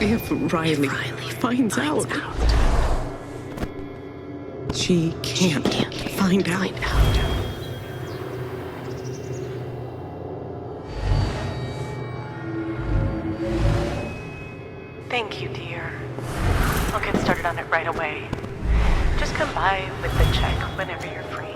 If Riley finds out, she can't find out. Thank you, dear. I'll get started on it right away. Just come by with the check whenever you're free.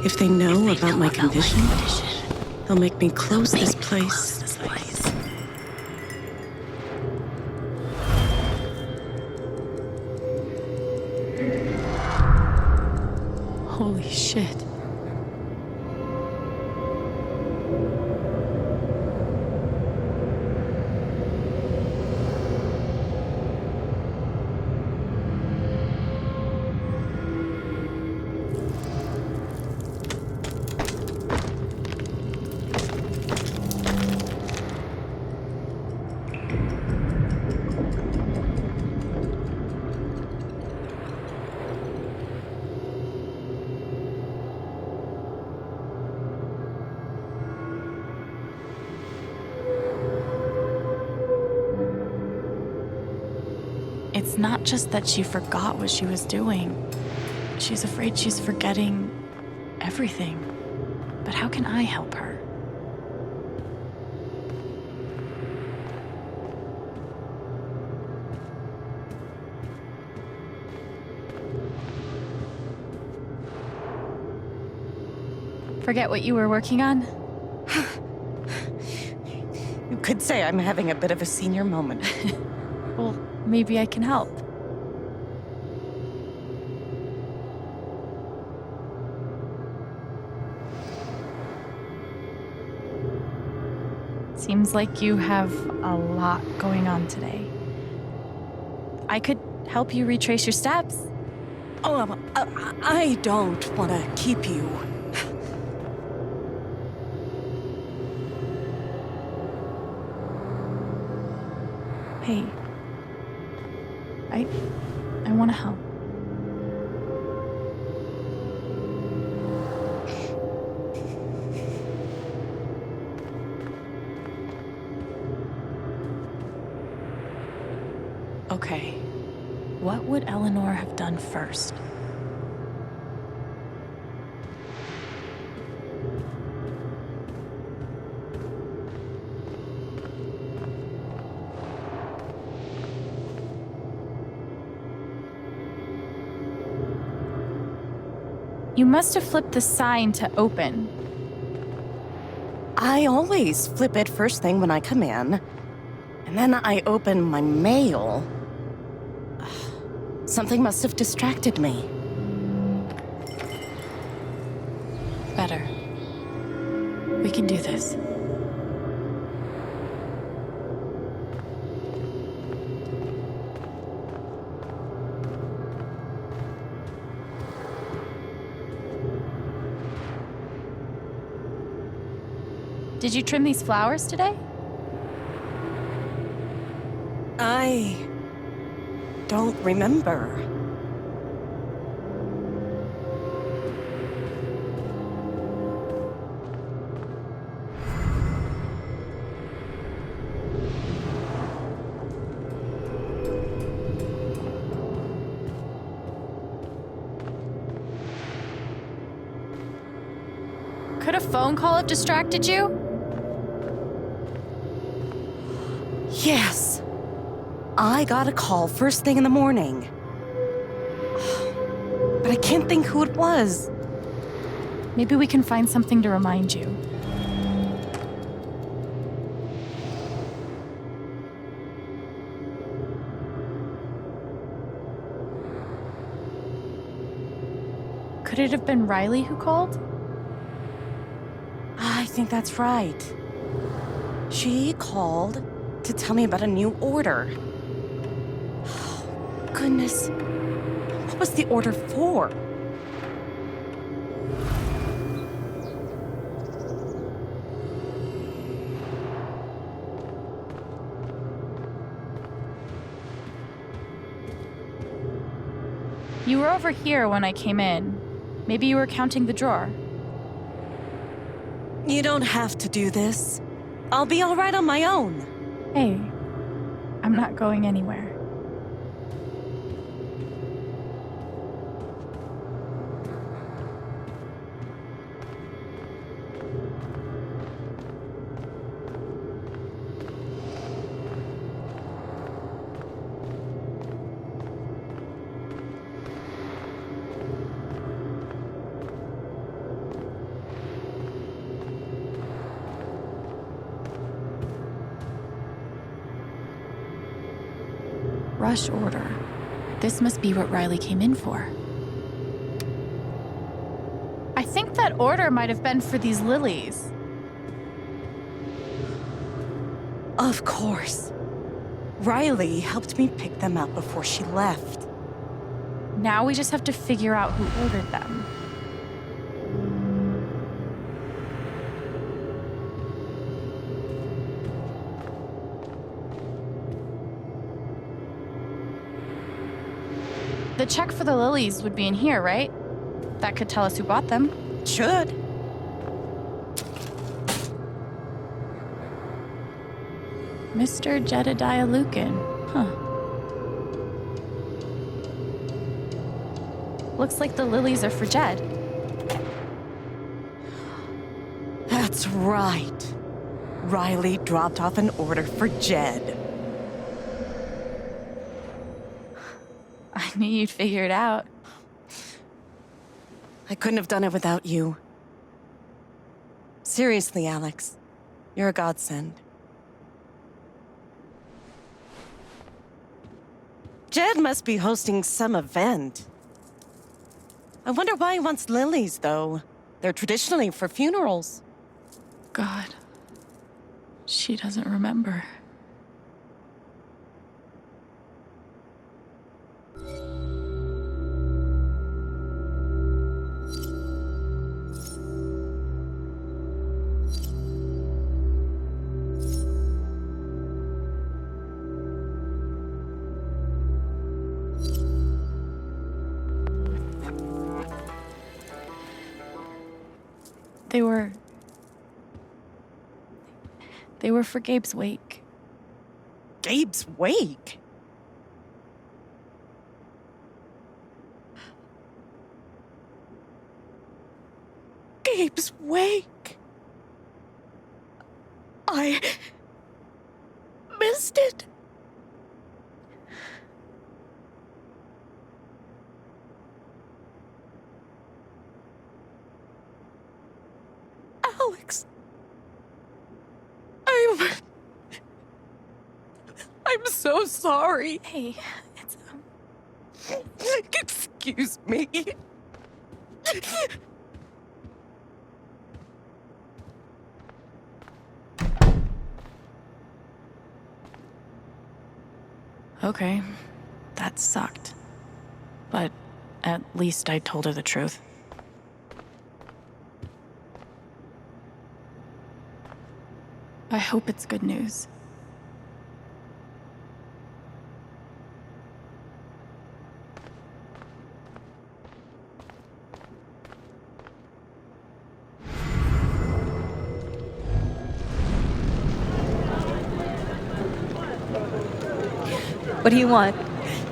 If they know about my condition, they'll make me close this place. Holy shit. It's not just that she forgot what she was doing. She's afraid she's forgetting everything. But how can I help her? Forget what you were working on? You could say I'm having a bit of a senior moment. Well, maybe I can help. Seems like you have a lot going on today. I could help you retrace your steps. Oh, I don't want to keep you. Hey, I want to help. Okay. What would Eleanor have done first? You must have flipped the sign to open. I always flip it first thing when I come in, and then I open my mail. Something must have distracted me. Better. We can do this. Did you trim these flowers today? I don't remember. Could a phone call have distracted you? Yes. I got a call first thing in the morning. But I can't think who it was. Maybe we can find something to remind you. Could it have been Riley who called? I think that's right. She called to tell me about a new order. Goodness. What was the order for? You were over here when I came in. Maybe you were counting the drawer. You don't have to do this. I'll be all right on my own. Hey, I'm not going anywhere. Rush order. This must be what Riley came in for. I think that order might have been for these lilies. Of course. Riley helped me pick them up before she left. Now we just have to figure out who ordered them. The check for the lilies would be in here, right? That could tell us who bought them. Should. Mr. Jedediah Lucan. Huh. Looks like the lilies are for Jed. That's right. Riley dropped off an order for Jed. I knew you'd figure it out. I couldn't have done it without you. Seriously, Alex. You're a godsend. Jed must be hosting some event. I wonder why he wants lilies, though. They're traditionally for funerals. God. She doesn't remember. They were for Gabe's wake. Gabe's wake? wake. I missed it. Alex. I'm so sorry. Hey, it's Excuse me. okay. That sucked. But at least I told her the truth. I hope it's good news. What do you want?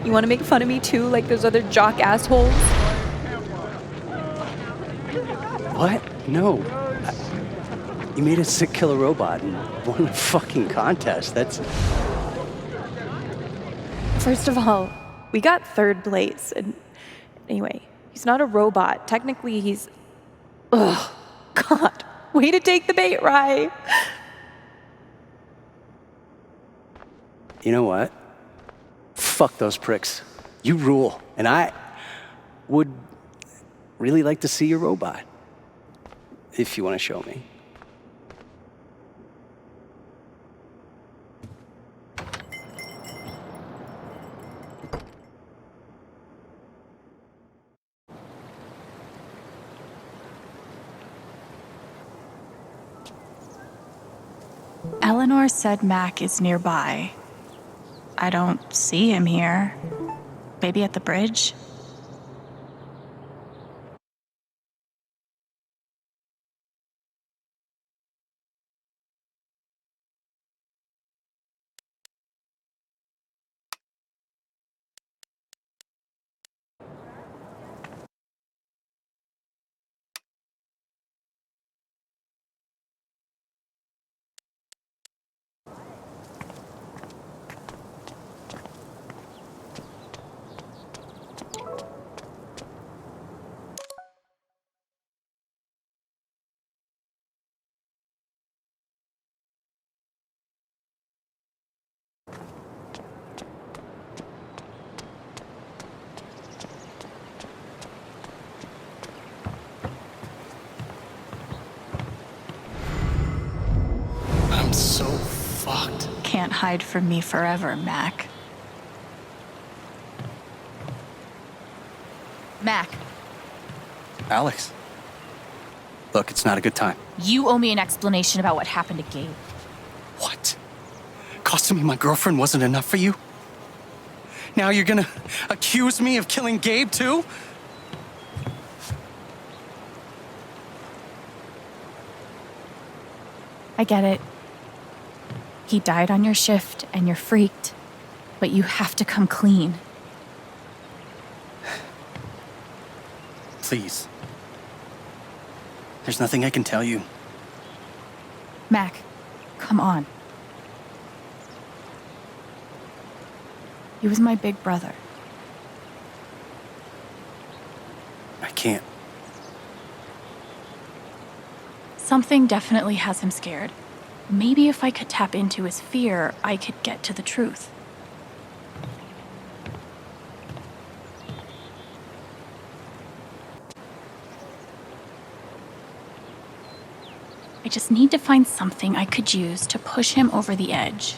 You want to make fun of me too, like those other jock assholes? What? No. You made a sick killer robot and won a fucking contest. That's... First of all, we got third place. And anyway, he's not a robot. Technically, he's... Ugh. God. Way to take the bait, Rye. You know what? Fuck those pricks. You rule. And I would really like to see your robot. If you want to show me. Eleanor said Mac is nearby. I don't see him here. Maybe at the bridge? I'm so fucked. Can't hide from me forever, Mac. Mac, Alex. Look, it's not a good time. you owe me an explanation about what happened to Gabe. What? Costing me my girlfriend wasn't enough for you? Now you're gonna accuse me of killing Gabe too? I get it. He died on your shift and you're freaked, but you have to come clean. Please. There's nothing I can tell you. Mac, come on. He was my big brother. I can't. Something definitely has him scared. Maybe if I could tap into his fear, I could get to the truth. I just need to find something I could use to push him over the edge.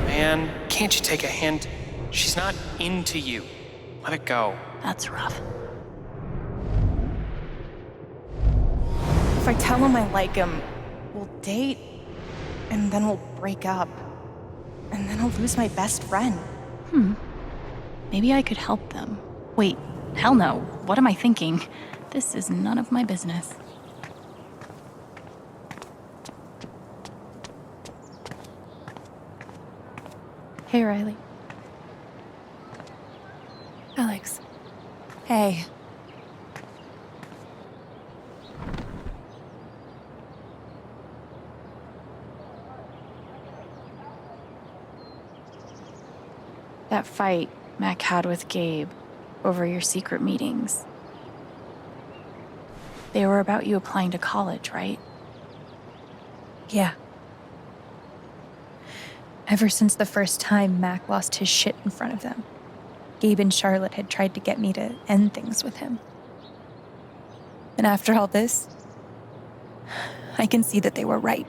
Man, can't you take a hint? She's not into you. Let it go. That's rough. If I tell him I like him, we'll date, and then we'll break up. And then I'll lose my best friend. Maybe I could help them. Wait, hell no. What am I thinking? This is none of my business. Hey, Riley. Alex. Hey. That fight Mac had with Gabe over your secret meetings. They were about you applying to college, right? Yeah. Ever since the first time Mac lost his shit in front of them, Gabe and Charlotte had tried to get me to end things with him. And after all this, I can see that they were right.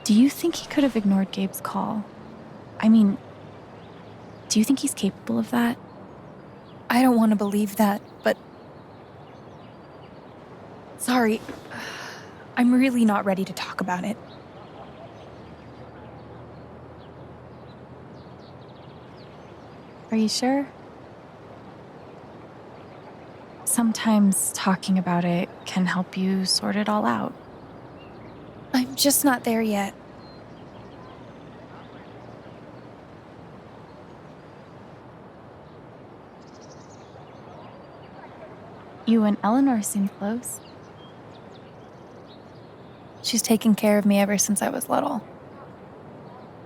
Do you think he could have ignored Gabe's call? I mean, do you think he's capable of that? I don't want to believe that, but... Sorry. I'm really not ready to talk about it. Are you sure? Sometimes talking about it can help you sort it all out. I'm just not there yet. You and Eleanor seem close. She's taken care of me ever since I was little.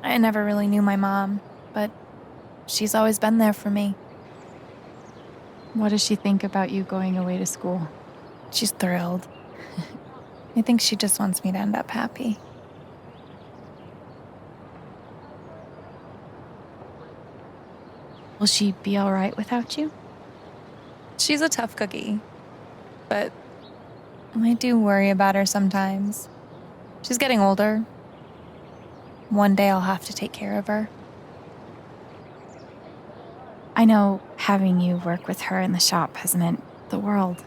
I never really knew my mom, but she's always been there for me. What does she think about you going away to school? She's thrilled. I think she just wants me to end up happy. Will she be all right without you? She's a tough cookie, but I do worry about her sometimes. She's getting older. One day I'll have to take care of her. I know having you work with her in the shop has meant the world.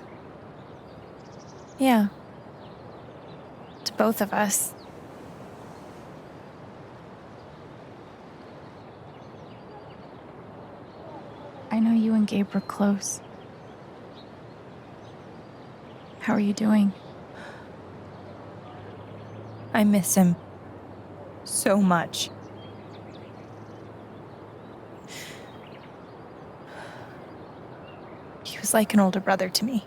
Yeah. To both of us. I know you and Gabe were close. How are you doing? I miss him so much. He was like an older brother to me.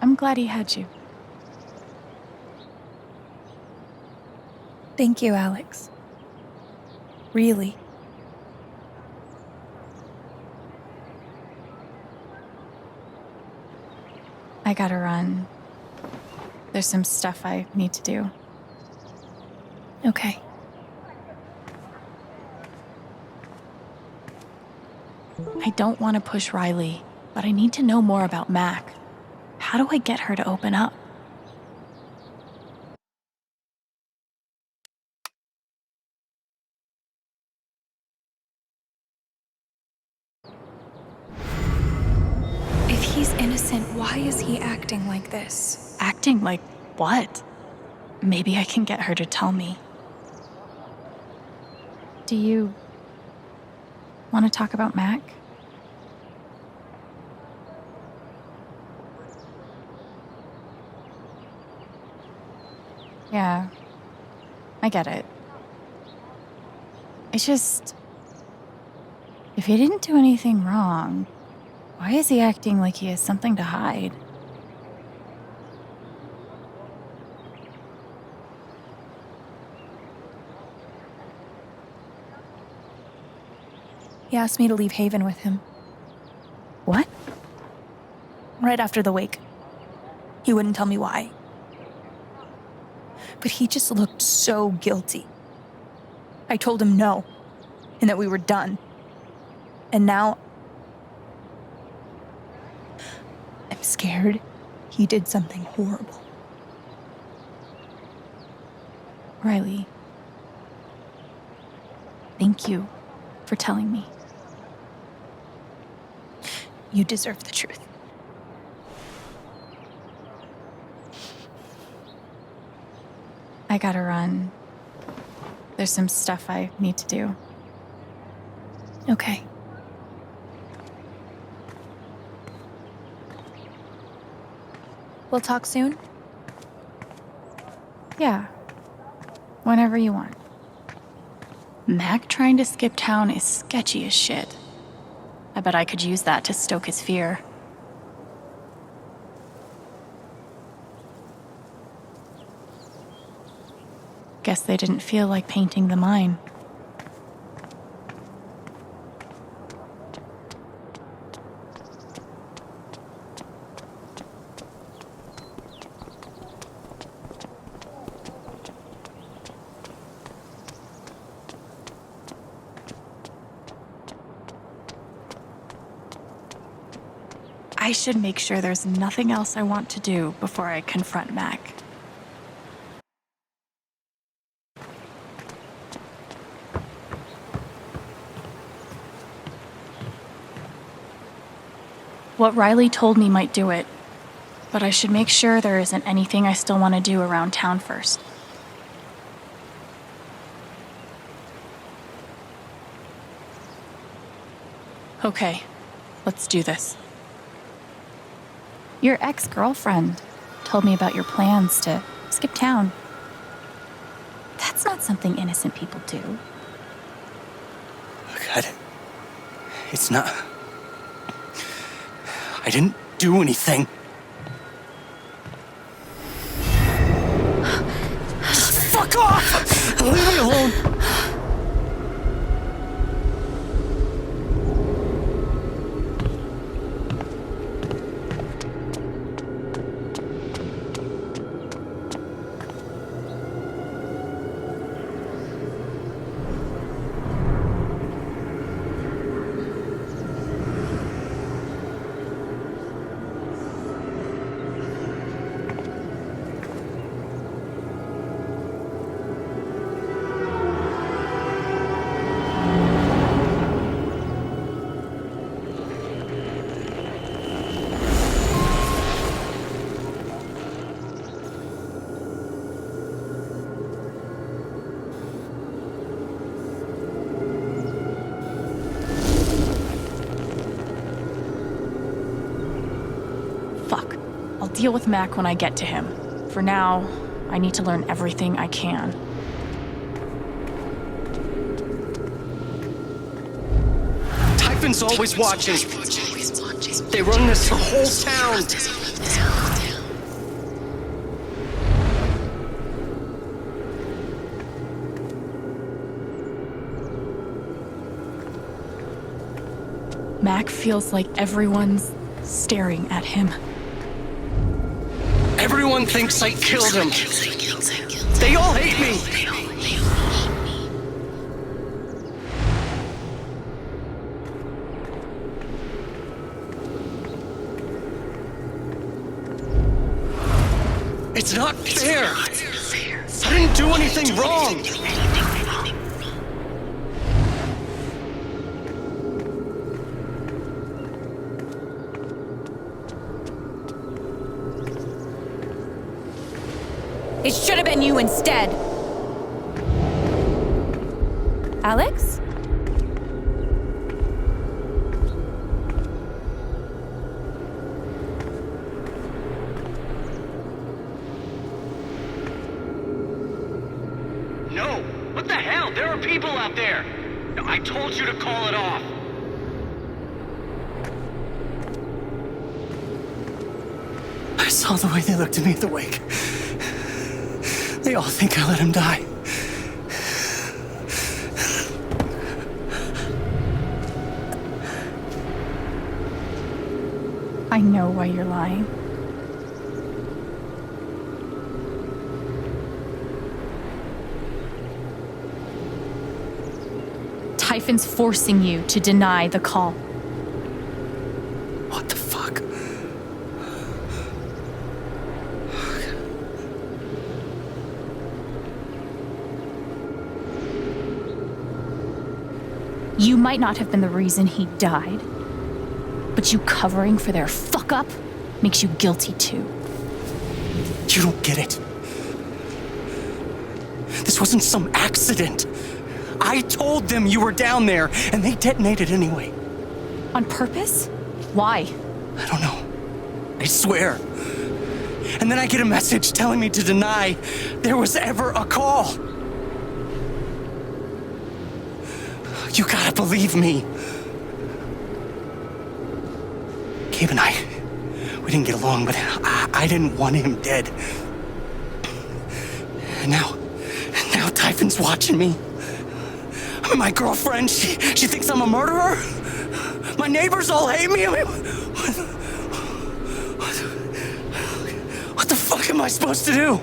I'm glad he had you. Thank you, Alex. Really. I gotta run. There's some stuff I need to do. Okay. I don't want to push Riley, but I need to know more about Mac. How do I get her to open up? If he's innocent, why is he acting like this? Acting like what? Maybe I can get her to tell me. Do you want to talk about Mac? Yeah, I get it. It's just, if he didn't do anything wrong, why is he acting like he has something to hide? He asked me to leave Haven with him. What? Right after the wake. He wouldn't tell me why. But he just looked so guilty. I told him no, and that we were done. And now I'm scared he did something horrible. Riley, thank you for telling me. You deserve the truth. I gotta run. There's some stuff I need to do. Okay. We'll talk soon? Yeah. Whenever you want. Mac trying to skip town is sketchy as shit. I bet I could use that to stoke his fear. Guess they didn't feel like painting the mine. I should make sure there's nothing else I want to do before I confront Mac. What Riley told me might do it, but I should make sure there isn't anything I still want to do around town first. Okay, let's do this. Your ex-girlfriend told me about your plans to skip town. That's not something innocent people do. God, it's not. I didn't do anything. Fuck off! Leave me alone! I'll deal with Mac when I get to him. For now, I need to learn everything I can. Typhon's always watching. They run this whole town. Mac feels like everyone's staring at him. Everyone thinks I killed him. They all hate me. It's not fair. I didn't do anything wrong. It should have been you instead. Alex? No! What the hell? There are people out there! I told you to call it off! I saw the way they looked at me at the wake. They all think I let him die. I know why you're lying. Typhon's forcing you to deny the call. What the fuck? You might not have been the reason he died, but you covering for their fuck up makes you guilty too. You don't get it. This wasn't some accident. I told them you were down there, and they detonated anyway. On purpose? Why? I don't know. I swear. And then I get a message telling me to deny there was ever a call. You gotta believe me. Gabe and I, we didn't get along, but I didn't want him dead. And now Typhon's watching me. I mean, my girlfriend, she thinks I'm a murderer. My neighbors all hate me. I mean, what the fuck am I supposed to do?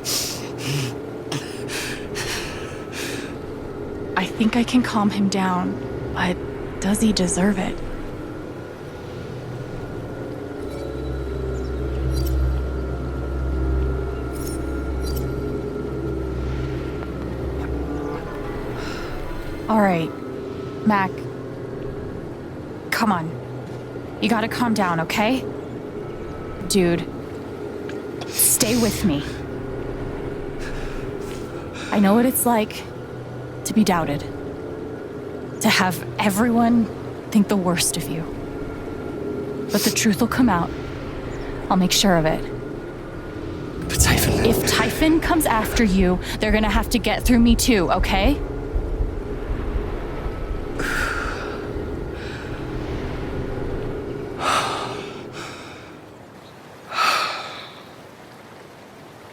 I think I can calm him down, but does he deserve it? All right, Mac, come on. You gotta calm down, okay? Dude, stay with me. I know what it's like to be doubted, to have everyone think the worst of you. But the truth will come out. I'll make sure of it. But Typhon... If Typhon comes after you, they're gonna have to get through me too, okay?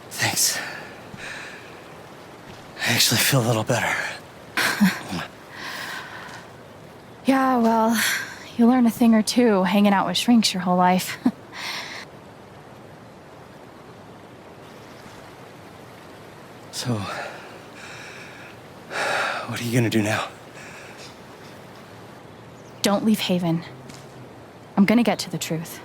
Thanks. I actually feel a little better. Yeah, well, you learn a thing or two hanging out with shrinks your whole life. So, what are you gonna do now? Don't leave Haven. I'm gonna get to the truth.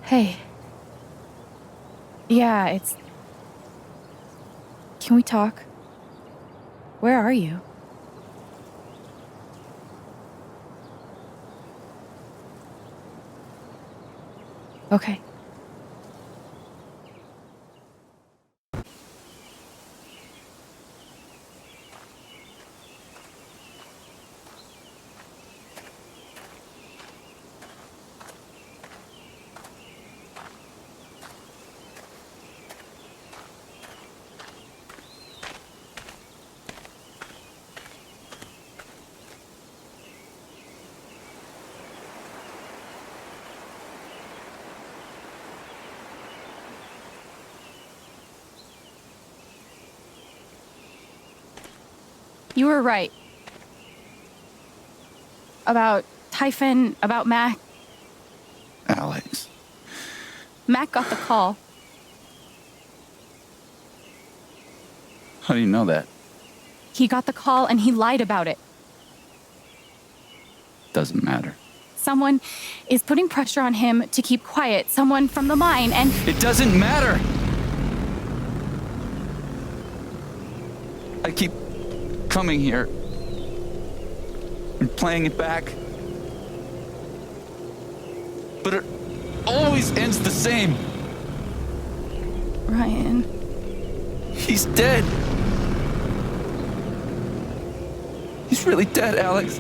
Hey. Yeah, it's... Can we talk? Where are you? Okay. You were right. About Typhon, about Mac. Alex. Mac got the call. How do you know that? He got the call and he lied about it. Doesn't matter. Someone is putting pressure on him to keep quiet. Someone from the mine and... It doesn't matter! I keep coming here and playing it back. But it always ends the same. Ryan. He's dead. He's really dead, Alex.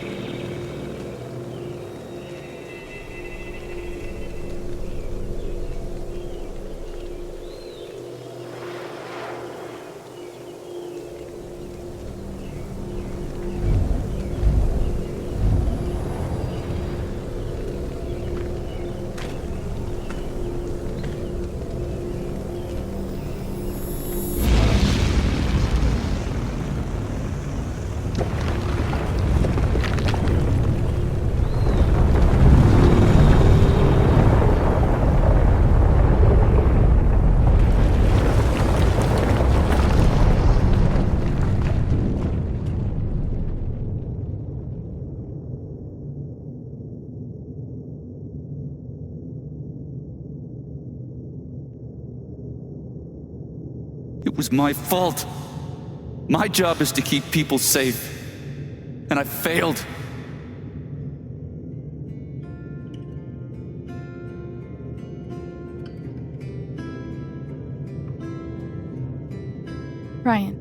It was my fault. My job is to keep people safe. And I failed. Ryan,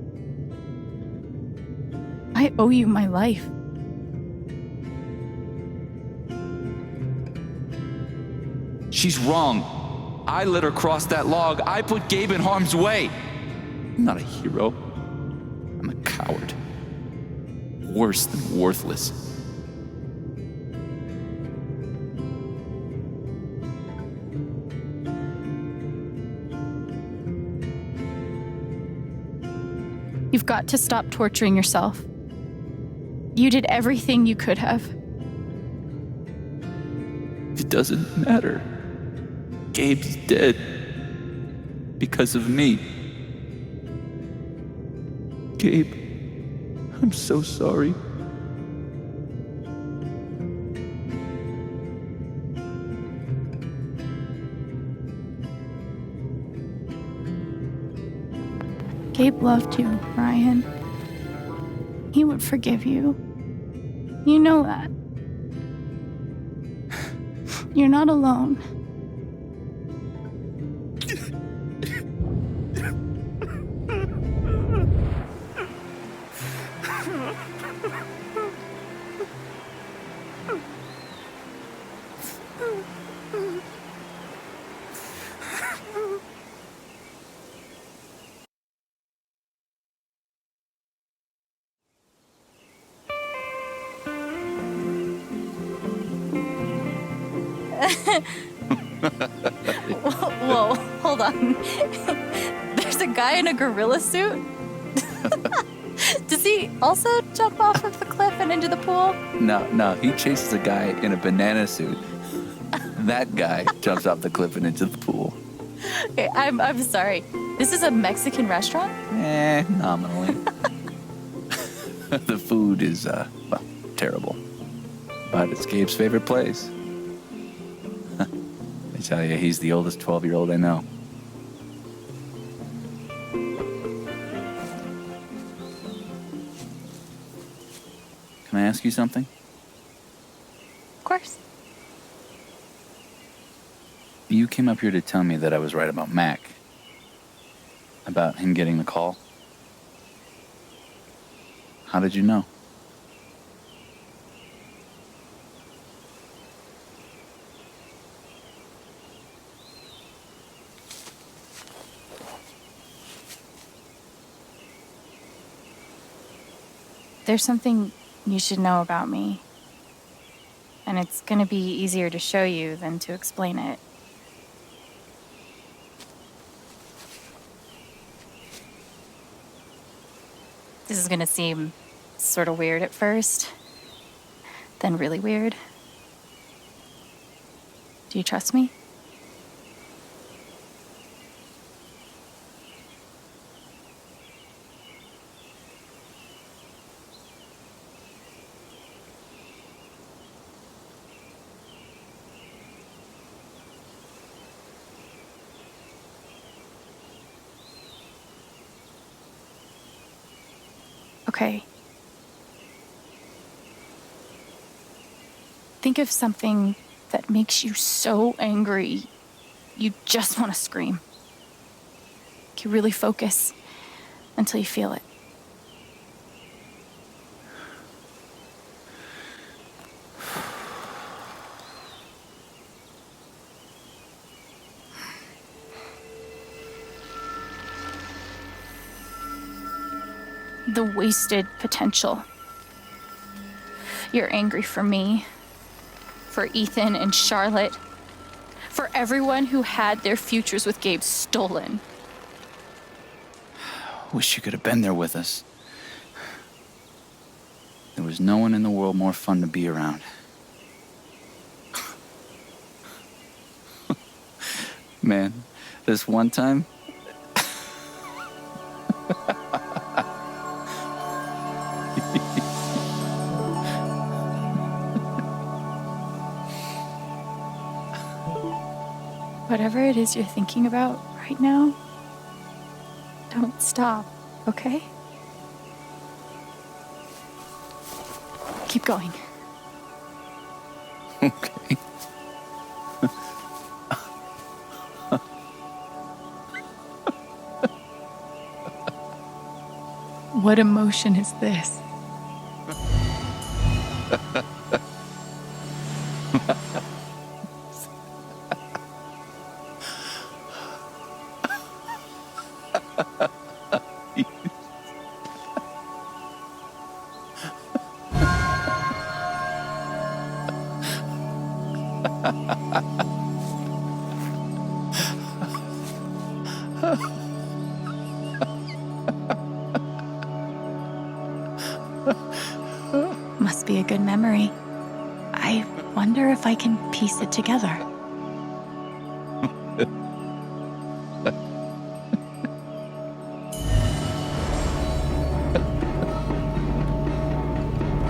I owe you my life. She's wrong. I let her cross that log. I put Gabe in harm's way. I'm not a hero. I'm a coward. Worse than worthless. You've got to stop torturing yourself. You did everything you could have. It doesn't matter. Gabe's dead. Because of me. Gabe, I'm so sorry. Gabe loved you, Ryan. He would forgive you. You know that. You're not alone. Whoa, hold on. There's a guy in a gorilla suit? Does he also jump off of the cliff and into the pool? No, he chases a guy in a banana suit. That guy jumps off the cliff and into the pool. Okay, I'm sorry. This is a Mexican restaurant? Nominally. The food is, well, terrible. But it's Gabe's favorite place. I tell you, he's the oldest 12-year-old I know. Can I ask you something? Of course. You came up here to tell me that I was right about Mac. About him getting the call. How did you know? There's something you should know about me. And it's gonna be easier to show you than to explain it. This is gonna seem sort of weird at first, then really weird. Do you trust me? Okay. Think of something that makes you so angry you just want to scream. You really focus until you feel it. The wasted potential. You're angry for me, for Ethan and Charlotte, for everyone who had their futures with Gabe stolen. Wish you could have been there with us. There was no one in the world more fun to be around. Man, this one time... Whatever it is you're thinking about right now, don't Don't stop, okay? Keep going. Okay. What emotion is this? Must be a good memory. I wonder if I can piece it together.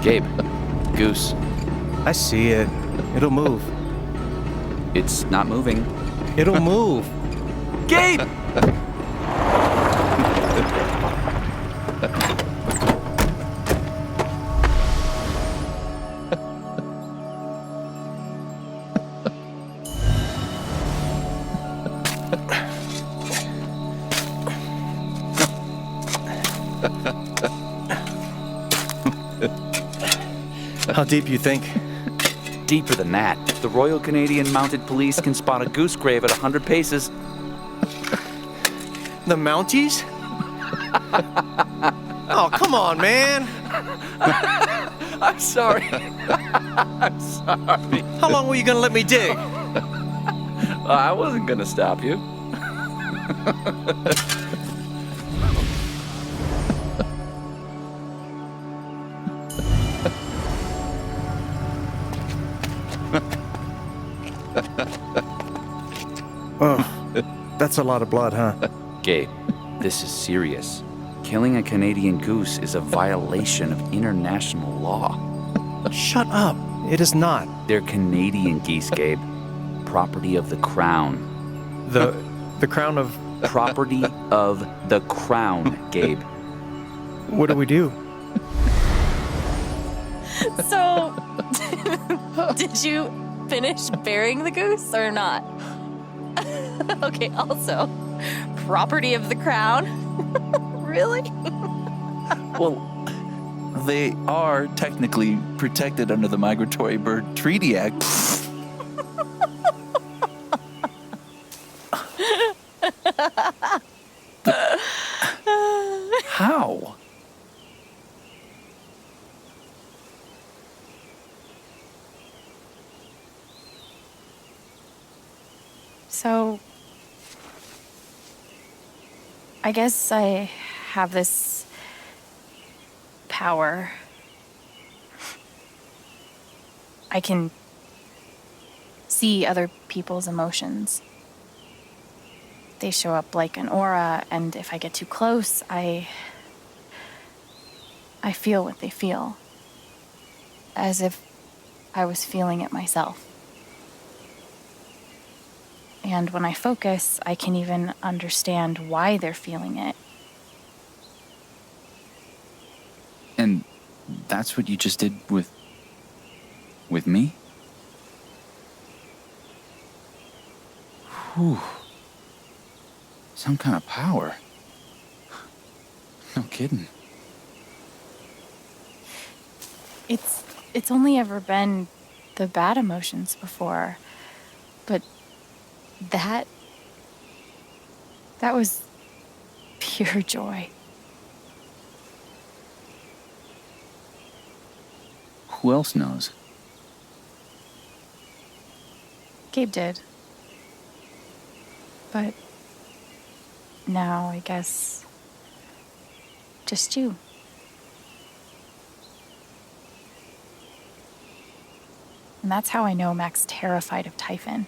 Gabe, Goose. I see it. It'll move. It's not moving. It'll move. Gabe! How deep you think? Deeper than that. The Royal Canadian Mounted Police can spot a goose grave at 100 paces. The Mounties? Oh, come on, man. I'm sorry. I'm sorry. How long were you gonna let me dig? I wasn't gonna stop you. Oh, that's a lot of blood, huh? Gabe, this is serious. Killing a Canadian goose is a violation of international law. Shut up. It is not. They're Canadian geese, Gabe. Property of the Crown. The crown of... Property of the Crown, Gabe. What do we do? So, did you finish burying the goose or not? Okay, also, property of the crown? Really? Well, they are technically protected under the Migratory Bird Treaty Act. How? So, I guess I have this power. I can see other people's emotions. They show up like an aura, and if I get too close, I feel what they feel. As if I was feeling it myself. And when I focus, I can even understand why they're feeling it. And that's what you just did with me? Whew. Some kind of power. No kidding. It's only ever been the bad emotions before, but that was pure joy. Who else knows? Gabe did. But now I guess just you. And that's how I know Mac's terrified of Typhon.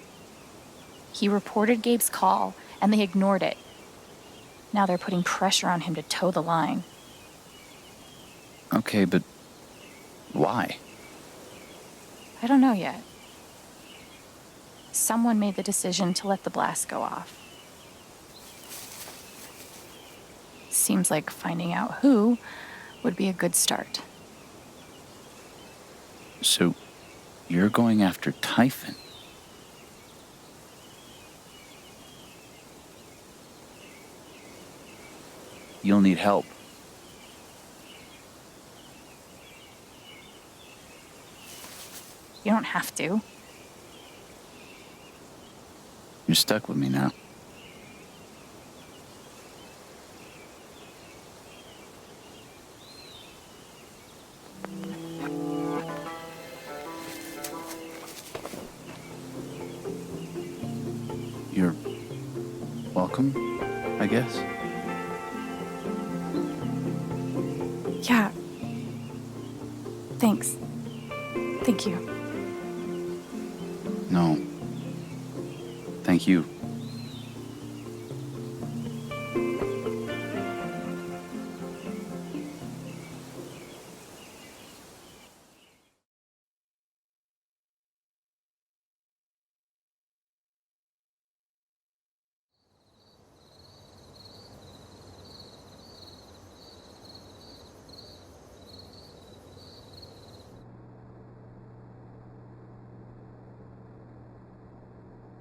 He reported Gabe's call, and they ignored it. Now they're putting pressure on him to toe the line. Okay, but why? I don't know yet. Someone made the decision to let the blast go off. seems like finding out who would be a good start. So, you're going after Typhon? You'll need help. You don't have to. You're stuck with me now. You're welcome, I guess. Yeah. Thanks. Thank you. No. Thank you.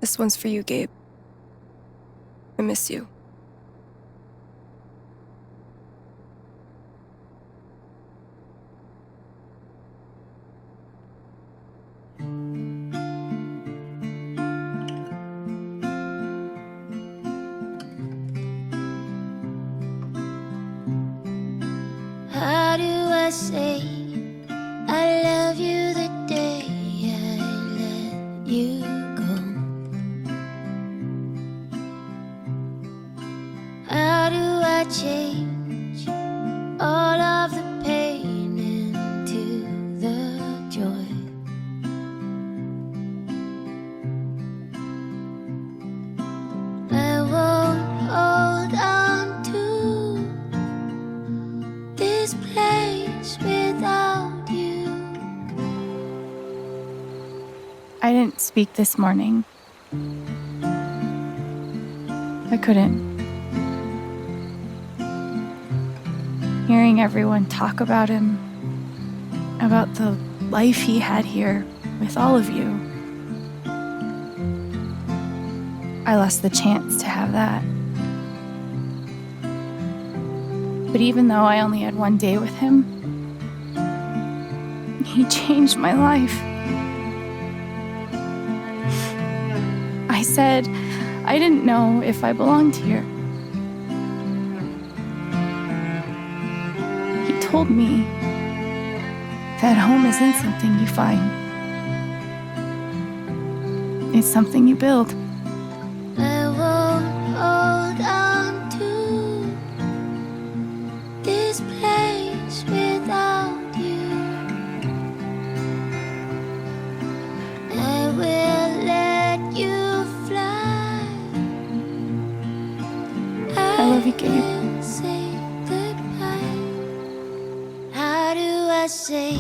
This one's for you, Gabe. I miss you. How do I say I love you the day I let you go? How do I change all of the pain into the joy? I won't hold on to this place without you. I didn't speak this morning. I couldn't. Hearing everyone talk about him, about the life he had here with all of you, I lost the chance to have that. But even though I only had one day with him, he changed my life. I said I didn't know if I belonged here. He told me that home isn't something you find. It's something you build. I won't hold on to this place without you. I will let you fly. I love you, Gabe. Say goodbye. How do I say